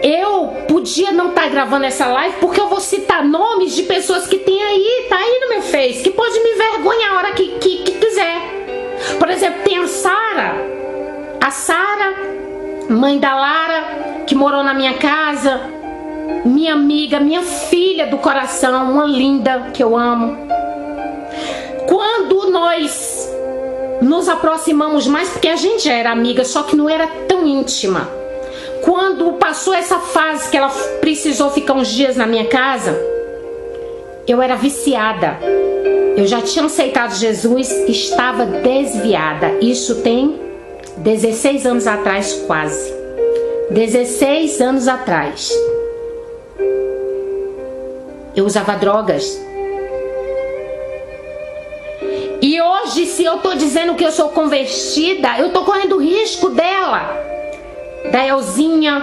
eu podia não estar gravando essa live porque eu vou citar nomes de pessoas que tem aí, tá aí no meu Face, que pode me envergonhar a hora que quiser. Por exemplo, tem a Sara, mãe da Lara, que morou na minha casa, minha amiga, minha filha do coração, uma linda que eu amo. Quando nós nos aproximamos mais, porque a gente já era amiga, só que não era tão íntima. Quando passou essa fase que ela precisou ficar uns dias na minha casa, eu era viciada. Eu já tinha aceitado Jesus, estava desviada. Isso tem 16 anos atrás, quase. 16 anos atrás. Eu usava drogas. E hoje, se eu tô dizendo que eu sou convertida, eu tô correndo risco dela, da Elzinha,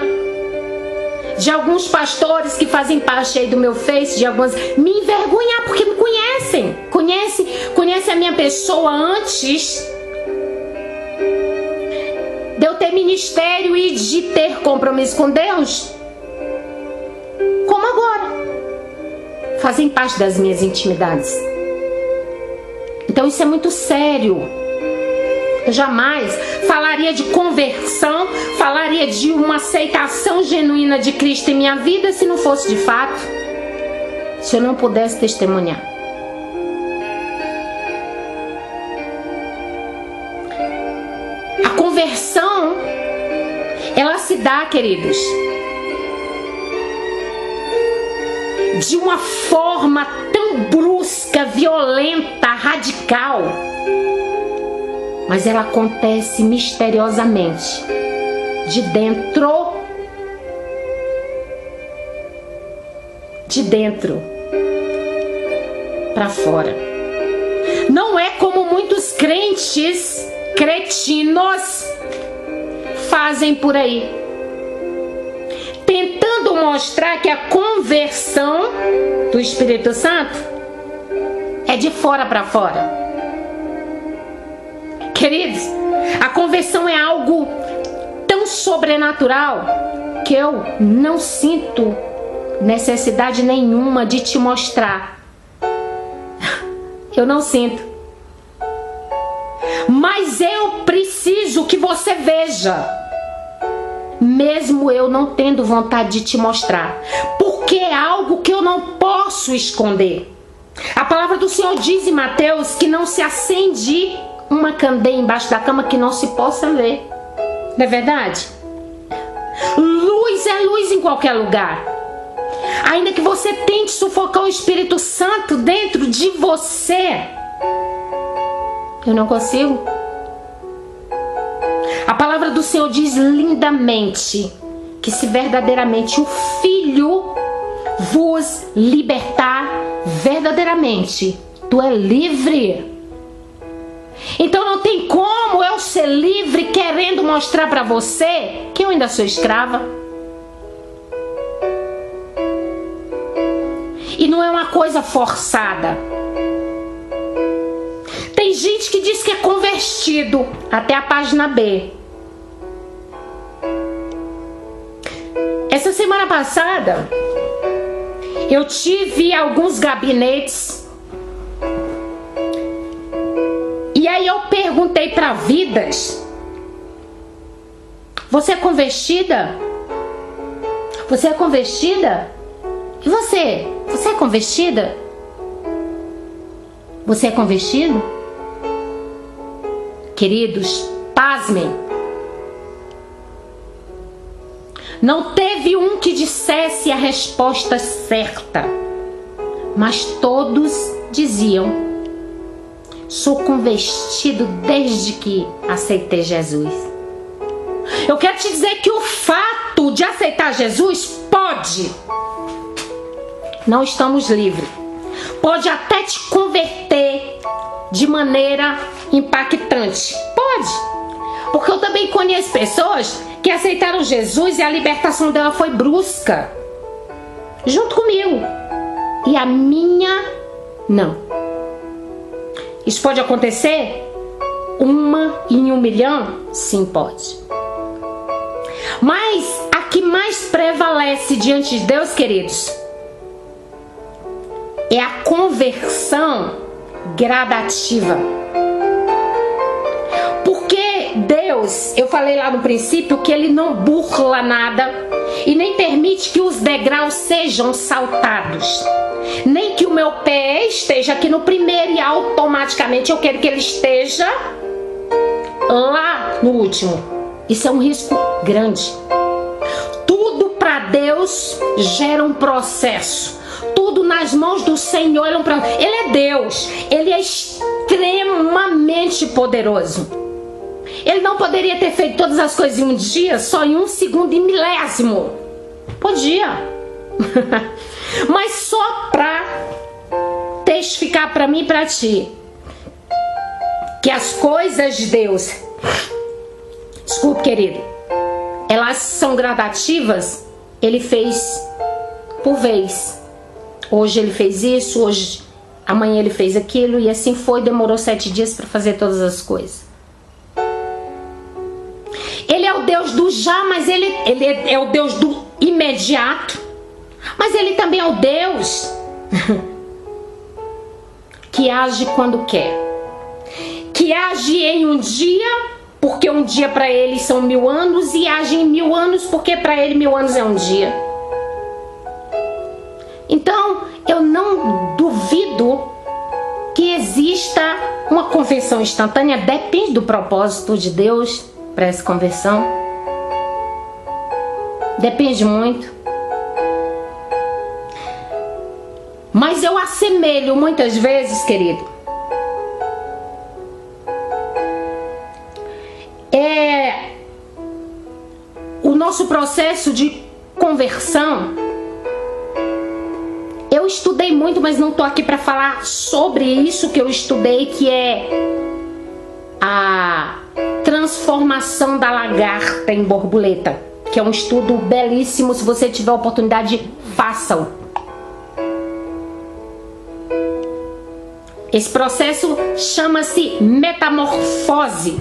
de alguns pastores que fazem parte aí do meu Face, de algumas, me envergonhar porque me conhecem. Conhece a minha pessoa antes de eu ter ministério e de ter compromisso com Deus, como agora. Fazem parte das minhas intimidades. Então isso é muito sério. Eu jamais falaria de conversão, falaria de uma aceitação genuína de Cristo em minha vida se não fosse de fato, se eu não pudesse testemunhar. A conversão, ela se dá, queridos, de uma forma tão brusca, violenta, radical, mas ela acontece misteriosamente, de dentro para fora. Não é como muitos crentes cretinos fazem por aí, tentando mostrar que a conversão do Espírito Santo é de fora para fora. Queridos, a conversão é algo tão sobrenatural que eu não sinto necessidade nenhuma de te mostrar. Eu não sinto. Mas eu preciso que você veja, mesmo eu não tendo vontade de te mostrar, porque é algo que eu não posso esconder. A palavra do Senhor diz em Mateus que não se acende uma candeia embaixo da cama que não se possa ver. Não é verdade? Luz é luz em qualquer lugar. Ainda que você tente sufocar o Espírito Santo dentro de você, eu não consigo. A palavra do Senhor diz lindamente que se verdadeiramente o Filho vos libertar verdadeiramente, tu é livre. Então não tem como eu ser livre querendo mostrar para você que eu ainda sou escrava. E não é uma coisa forçada. Tem gente que diz que é convertido até a página B. Essa semana passada eu tive alguns gabinetes e aí eu perguntei para vidas: você é convertida? Você é convertida? E você? Você é convertida? Você é convertido? Queridos, pasmem. Não teve um que dissesse a resposta certa, mas todos diziam: sou convertido desde que aceitei Jesus. Eu quero te dizer que o fato de aceitar Jesus não estamos livres, pode até te converter de maneira impactante, pode, porque eu também conheço pessoas que aceitaram Jesus e a libertação dela foi brusca, junto comigo, e a minha não. Isso pode acontecer? 1 em 1 milhão? Sim, pode. Mas a que mais prevalece diante de Deus, queridos, é a conversão gradativa. Porque Deus, eu falei lá no princípio que Ele não burla nada e nem permite que os degraus sejam saltados. Nem que o meu pé esteja aqui no primeiro e automaticamente eu quero que ele esteja lá no último. Isso é um risco grande. Tudo para Deus gera um processo. Tudo nas mãos do Senhor. Ele é Deus. Ele é extremamente poderoso. Ele não poderia ter feito todas as coisas em um dia, só em 1 segundo e milésimo. Podia. Mas só para testificar para mim e para ti que as coisas de Deus, desculpe, querido, elas são gradativas. Ele fez por vez. Hoje ele fez isso, hoje, amanhã ele fez aquilo, e assim foi. Demorou 7 dias para fazer todas as coisas. Ele é o Deus do já, mas ele é o Deus do imediato. Mas ele também é o Deus que age quando quer. Que age em um dia, porque um dia para ele são 1000 anos, e age em 1000 anos, porque para ele 1000 anos é um dia. Então, eu não duvido que exista uma conversão instantânea. Depende do propósito de Deus para essa conversão. Depende muito. Mas eu assemelho muitas vezes, querido, o nosso processo de conversão. Eu estudei muito, mas não estou aqui para falar sobre isso que eu estudei, que é a transformação da lagarta em borboleta, que é um estudo belíssimo. Se você tiver oportunidade, façam. Esse processo chama-se metamorfose.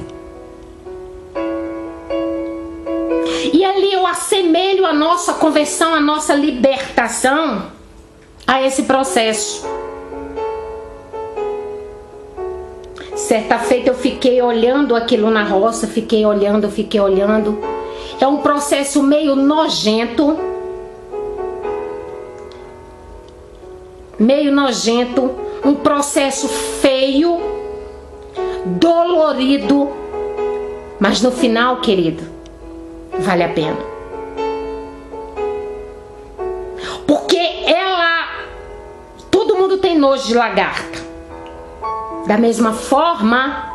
E ali eu assemelho a nossa conversão, a nossa libertação a esse processo. Certa feita eu fiquei olhando aquilo na roça, fiquei olhando. É um processo meio nojento, um processo feio, dolorido, mas no final, querido, vale a pena. Porque todo mundo tem nojo de lagarta. Da mesma forma,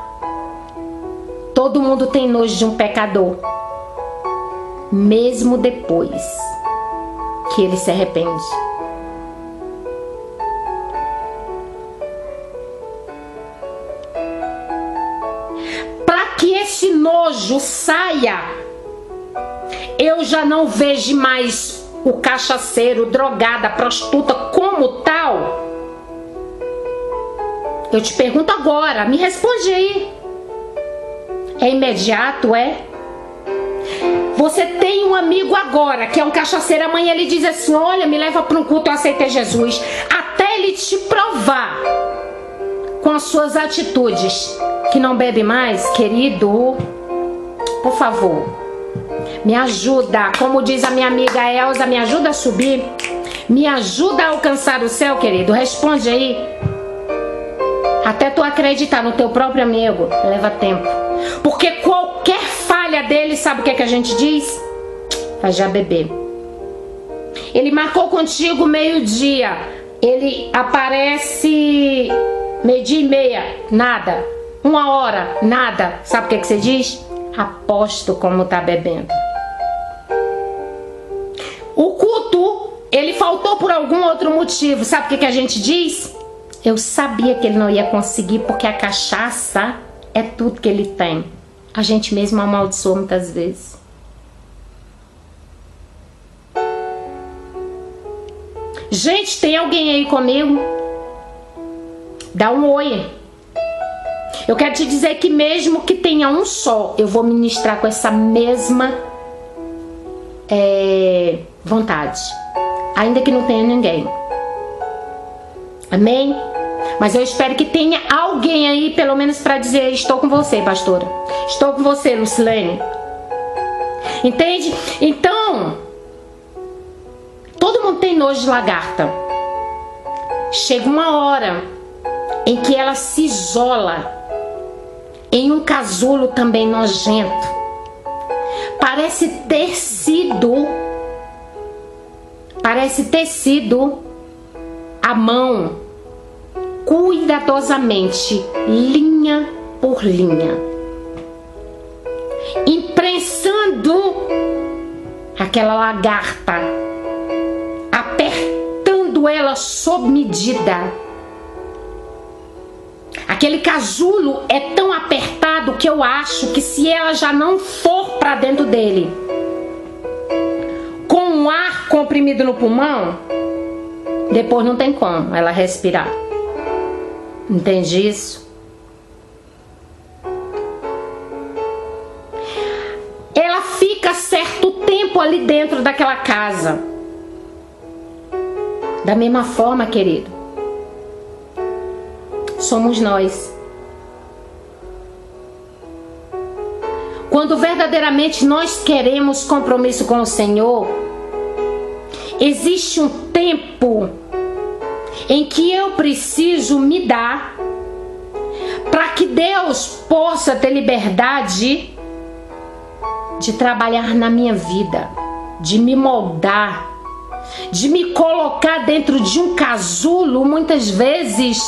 todo mundo tem nojo de um pecador, mesmo depois que ele se arrepende. Para que esse nojo saia, eu já não vejo mais o cachaceiro, o drogado, a prostituta como tal. Eu te pergunto agora, me responde aí. É imediato, é? Você tem um amigo agora que é um cachaceiro, amanhã ele diz assim: olha, me leva para um culto, eu aceitei Jesus. Até ele te provar com as suas atitudes que não bebe mais, querido, por favor, me ajuda. Como diz a minha amiga Elza, me ajuda a subir, me ajuda a alcançar o céu, querido. Responde aí. Até tu acreditar no teu próprio amigo, leva tempo. Porque qualquer falha dele, sabe o que a gente diz? Vai já beber. Ele marcou contigo meio-dia. Ele aparece meio-dia e meia, nada. 1h, nada. Sabe o que você diz? Aposto como tá bebendo. O culto, ele faltou por algum outro motivo. Sabe o que a gente diz? Eu sabia que ele não ia conseguir, porque a cachaça é tudo que ele tem. A gente mesmo amaldiçoa muitas vezes. Gente, tem alguém aí comigo? Dá um oi. Eu quero te dizer que mesmo que tenha um só, eu vou ministrar com essa mesma vontade. Ainda que não tenha ninguém. Amém? Mas eu espero que tenha alguém aí, pelo menos para dizer: estou com você, pastora. Estou com você, Lucilene. Entende? Então, todo mundo tem nojo de lagarta. Chega uma hora em que ela se isola em um casulo também nojento. Parece ter sido a mão cuidadosamente, linha por linha, imprensando aquela lagarta, apertando ela sob medida. Aquele casulo é tão apertado que eu acho que se ela já não for para dentro dele, com um ar comprimido no pulmão, depois não tem como ela respirar. Entende isso? Ela fica certo tempo ali dentro daquela casa. Da mesma forma, querido, somos nós. Quando verdadeiramente nós queremos compromisso com o Senhor, existe um tempo em que eu preciso me dar para que Deus possa ter liberdade de trabalhar na minha vida, de me moldar, de me colocar dentro de um casulo, muitas vezes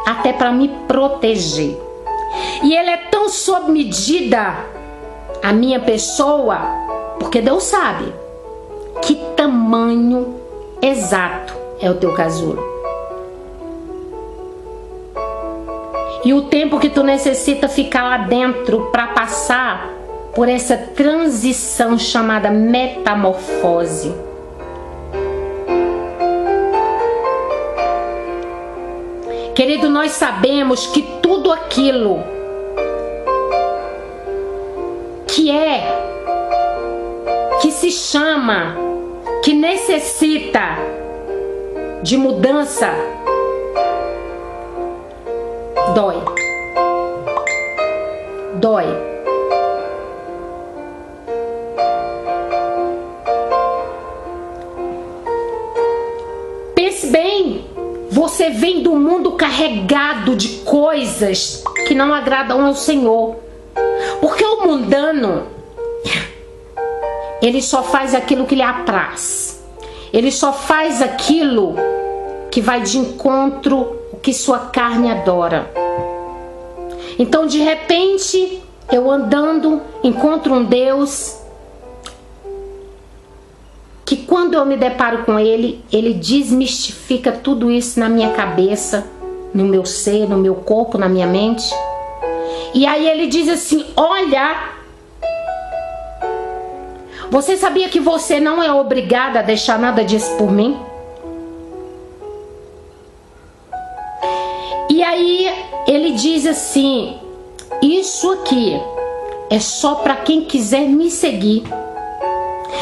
até para me proteger. E Ele é tão sob medida a minha pessoa, porque Deus sabe que tamanho exato é o teu casulo. E o tempo que tu necessita ficar lá dentro para passar por essa transição chamada metamorfose. Querido, nós sabemos que tudo aquilo que se chama, que necessita de mudança, Dói. Dói. Pense bem, você vem do mundo carregado de coisas que não agradam ao Senhor. Porque o mundano, ele só faz aquilo que lhe apraz. Ele só faz aquilo que vai de encontro ao que sua carne adora. Então, de repente, eu andando, encontro um Deus que quando eu me deparo com Ele, Ele desmistifica tudo isso na minha cabeça, no meu ser, no meu corpo, na minha mente. E aí Ele diz assim: olha, você sabia que você não é obrigada a deixar nada disso por mim? E aí Ele diz assim: isso aqui é só para quem quiser me seguir.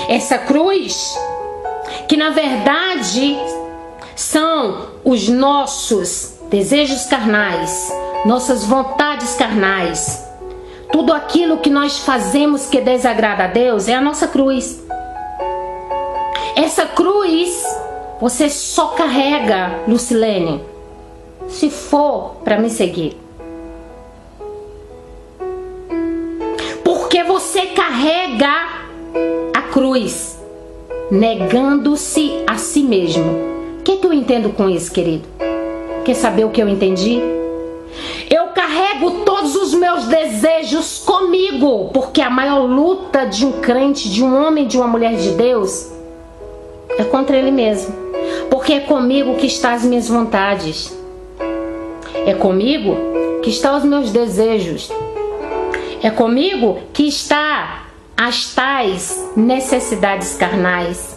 Essa cruz, que na verdade são os nossos desejos carnais, nossas vontades carnais, tudo aquilo que nós fazemos que desagrada a Deus, é a nossa cruz. Essa cruz você só carrega, Lucilene, se for para me seguir. Porque você carrega a cruz, negando-se a si mesmo. O que eu entendo com isso, querido? Quer saber o que eu entendi? Eu carrego todos os meus desejos comigo, porque a maior luta de um crente, de um homem, de uma mulher de Deus, é contra ele mesmo. Porque é comigo que estão as minhas vontades. É comigo que estão os meus desejos. É comigo que está as tais necessidades carnais.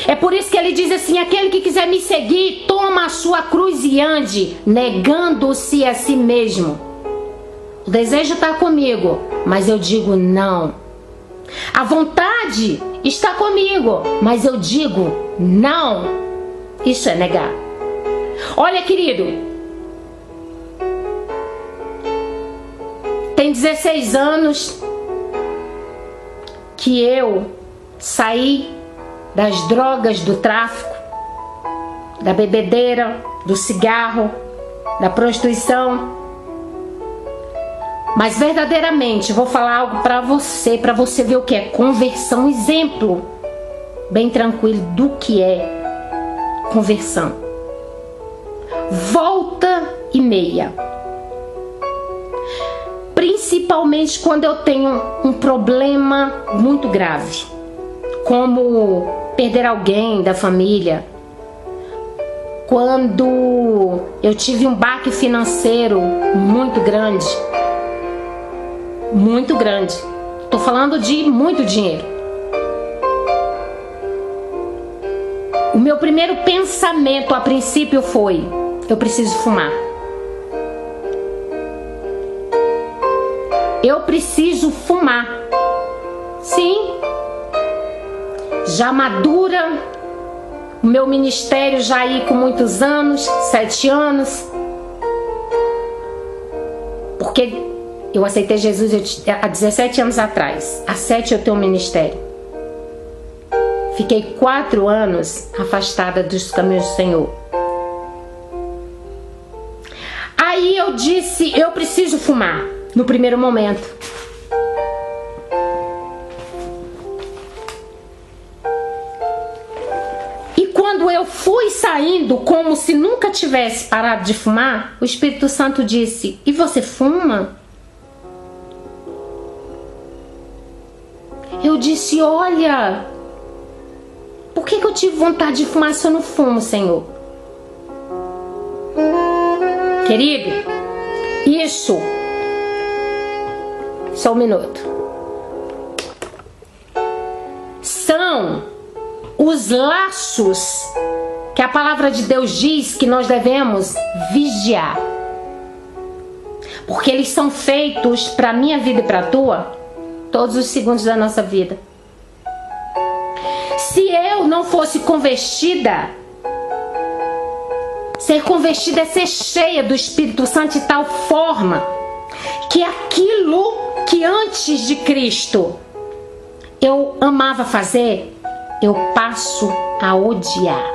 É por isso que ele diz assim: aquele que quiser me seguir, toma a sua cruz e ande, negando-se a si mesmo. O desejo está comigo, mas eu digo não. A vontade está comigo, mas eu digo não. Isso é negar. Olha, querido, tem 16 anos que eu saí das drogas, do tráfico, da bebedeira, do cigarro, da prostituição. Mas verdadeiramente, vou falar algo para você ver o que é conversão, um exemplo bem tranquilo do que é conversão. Volta e meia. Principalmente quando eu tenho um problema muito grave, como perder alguém da família, quando eu tive um baque financeiro muito grande, estou falando de muito dinheiro. O meu primeiro pensamento a princípio foi: eu preciso fumar. Eu preciso fumar. Sim. Já madura, o meu ministério já aí com muitos anos, 7 anos. Porque eu aceitei Jesus há 17 anos atrás. Há 7 eu tenho um ministério. Fiquei 4 anos afastada dos caminhos do Senhor. Aí eu disse: eu preciso fumar. No primeiro momento. E quando eu fui saindo como se nunca tivesse parado de fumar, o Espírito Santo disse: e você fuma? Eu disse: olha, por que eu tive vontade de fumar se eu não fumo, Senhor? Querido, isso... Só um minuto. São os laços que a palavra de Deus diz que nós devemos vigiar. Porque eles são feitos para a minha vida e para a tua, todos os segundos da nossa vida. Se eu não fosse convertida, Ser convertida é ser cheia do Espírito Santo de tal forma que aquilo que antes de Cristo eu amava fazer, eu passo a odiar.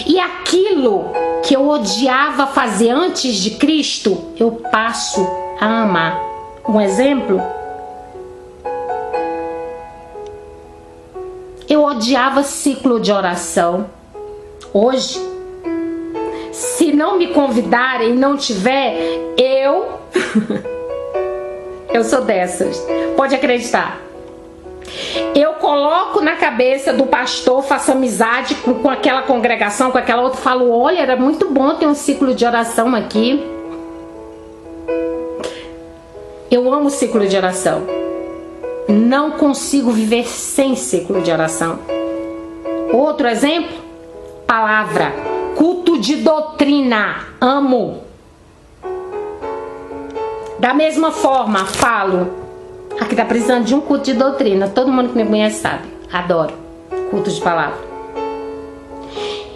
E aquilo que eu odiava fazer antes de Cristo, eu passo a amar. Um exemplo? Eu odiava ciclo de oração. Hoje, se não me convidarem e não tiver, eu sou dessas. Pode acreditar. Eu coloco na cabeça do pastor, faço amizade com aquela congregação, com aquela outra, falo, olha, era muito bom ter um ciclo de oração aqui. Eu amo ciclo de oração. Não consigo viver sem ciclo de oração. Outro exemplo, palavra, culto de doutrina, amo. Da mesma forma, falo, aqui tá precisando de um culto de doutrina, todo mundo que me conhece sabe, adoro culto de palavra.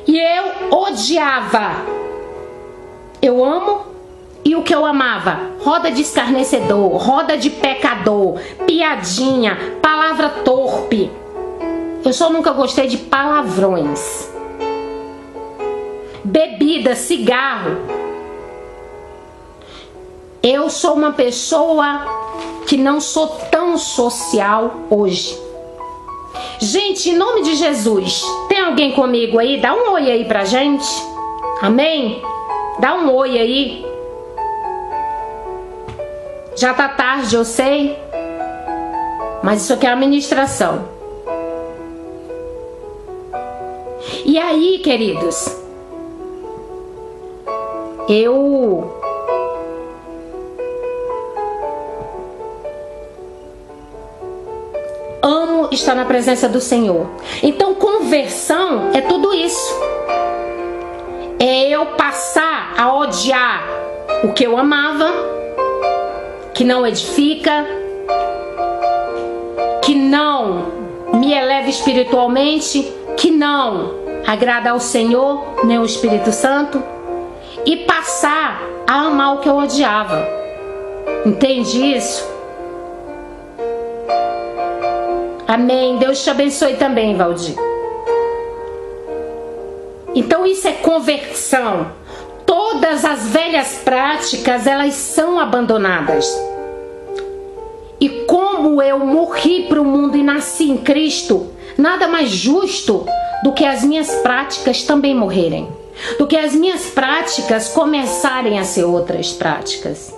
E eu odiava, eu amo, e o que eu amava? Roda de escarnecedor, roda de pecador, piadinha, palavra torpe. Eu só nunca gostei de palavrões. Bebida, cigarro. Eu sou uma pessoa que não sou tão social hoje. Gente, em nome de Jesus, tem alguém comigo aí? Dá um oi aí pra gente. Amém? Dá um oi aí. Já tá tarde, eu sei. Mas isso aqui é uma ministração. E aí, queridos, eu amo estar na presença do Senhor. Então, conversão é tudo isso. É eu passar a odiar o que eu amava, que não edifica, que não me eleva espiritualmente, que não agrada ao Senhor, nem ao Espírito Santo, e passar a amar o que eu odiava. Entende isso? Amém. Deus te abençoe também, Valdir. Então isso é conversão. Todas as velhas práticas, elas são abandonadas. E como eu morri para o mundo e nasci em Cristo, nada mais justo do que as minhas práticas também morrerem. Do que as minhas práticas começarem a ser outras práticas.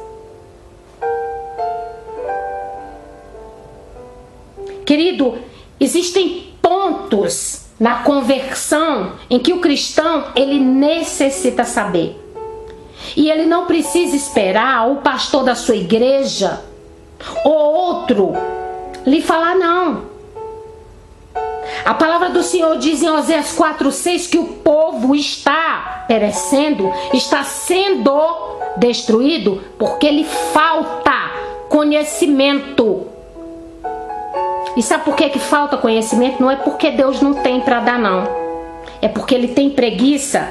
Querido, existem pontos na conversão em que o cristão, ele necessita saber. E ele não precisa esperar o pastor da sua igreja ou outro lhe falar, não. A palavra do Senhor diz em Oséias 4:6 que o povo está perecendo, está sendo destruído porque lhe falta conhecimento. E sabe por que falta conhecimento? Não é porque Deus não tem para dar, não. É porque ele tem preguiça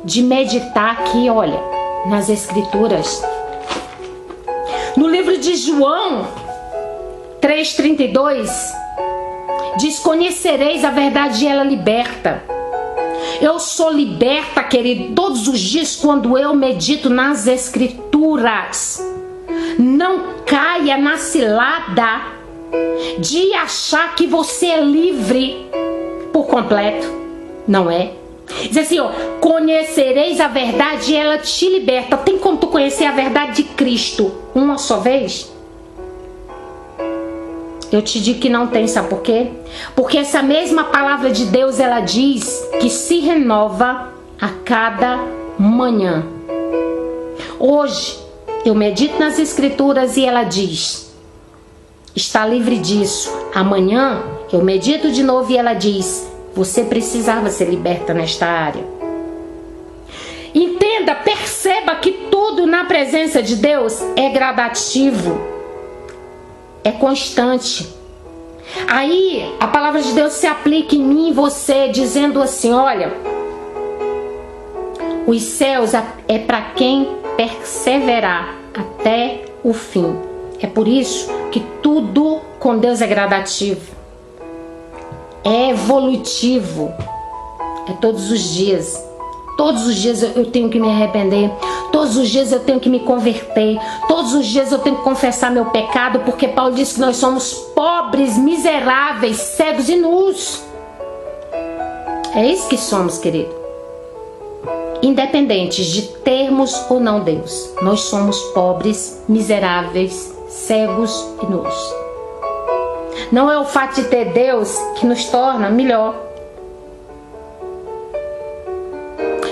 de meditar aqui, olha, nas Escrituras. No livro de João 3:32, diz, conhecereis a verdade e ela liberta. Eu sou liberta, querido, todos os dias quando eu medito nas Escrituras. Não caia na cilada de achar que você é livre por completo. Não é? Diz assim, ó, conhecereis a verdade e ela te liberta. Tem como tu conhecer a verdade de Cristo uma só vez? Eu te digo que não tem, sabe por quê? Porque essa mesma palavra de Deus, ela diz que se renova a cada manhã. Hoje, eu medito nas Escrituras e ela diz, está livre disso. Amanhã, eu medito de novo e ela diz, você precisava ser liberta nesta área. Entenda, perceba que tudo na presença de Deus é gradativo, é constante. Aí a palavra de Deus se aplica em mim e você, dizendo assim, olha, Os céus é para quem perseverar até o fim. É por isso que tudo com Deus é gradativo, é evolutivo, é todos os dias. Todos os dias eu tenho que me arrepender, todos os dias eu tenho que me converter, todos os dias eu tenho que confessar meu pecado, porque Paulo diz que nós somos pobres, miseráveis, cegos e nus. É isso que somos, querido. Independentes de termos ou não Deus, nós somos pobres, miseráveis, cegos e nus. Não é o fato de ter Deus que nos torna melhor.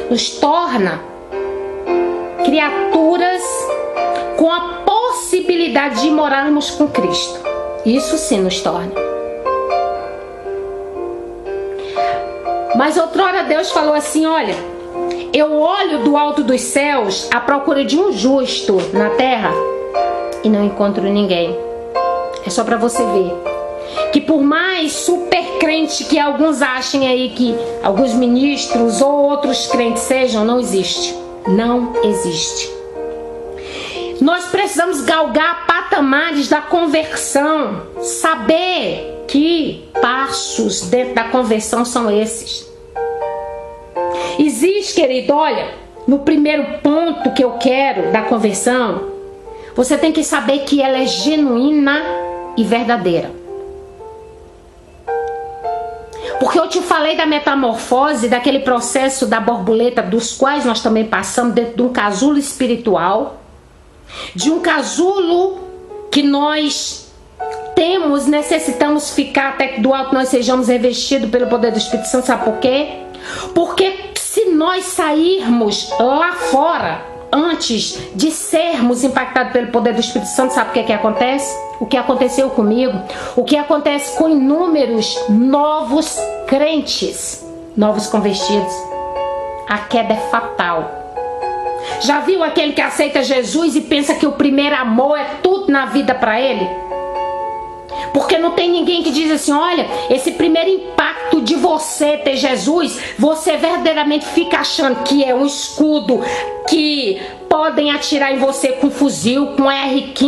Nos torna criaturas com a possibilidade de morarmos com Cristo. Isso sim nos torna. Mas outrora Deus falou assim: olha, eu olho do alto dos céus à procura de um justo na terra e não encontro ninguém. É só para você ver que por mais super crente que alguns achem aí, que alguns ministros ou outros crentes sejam, não existe. Não existe. Nós precisamos galgar patamares da conversão, saber que passos dentro da conversão são esses. Existe, querido, olha, no primeiro ponto que eu quero da conversão, você tem que saber que ela é genuína e verdadeira. Porque eu te falei da metamorfose, daquele processo da borboleta, dos quais nós também passamos dentro de um casulo espiritual, de um casulo que nós necessitamos ficar até que do alto nós sejamos revestidos pelo poder do Espírito Santo. Sabe por quê? Porque se nós sairmos lá fora, antes de sermos impactados pelo poder do Espírito Santo, sabe o que acontece? O que aconteceu comigo, o que acontece com inúmeros novos crentes, novos convertidos. A queda é fatal. Já viu aquele que aceita Jesus e pensa que o primeiro amor é tudo na vida para ele? Porque não tem ninguém que diz assim: olha, esse primeiro impacto de você ter Jesus, você verdadeiramente fica achando que é um escudo, que podem atirar em você com fuzil, com R15.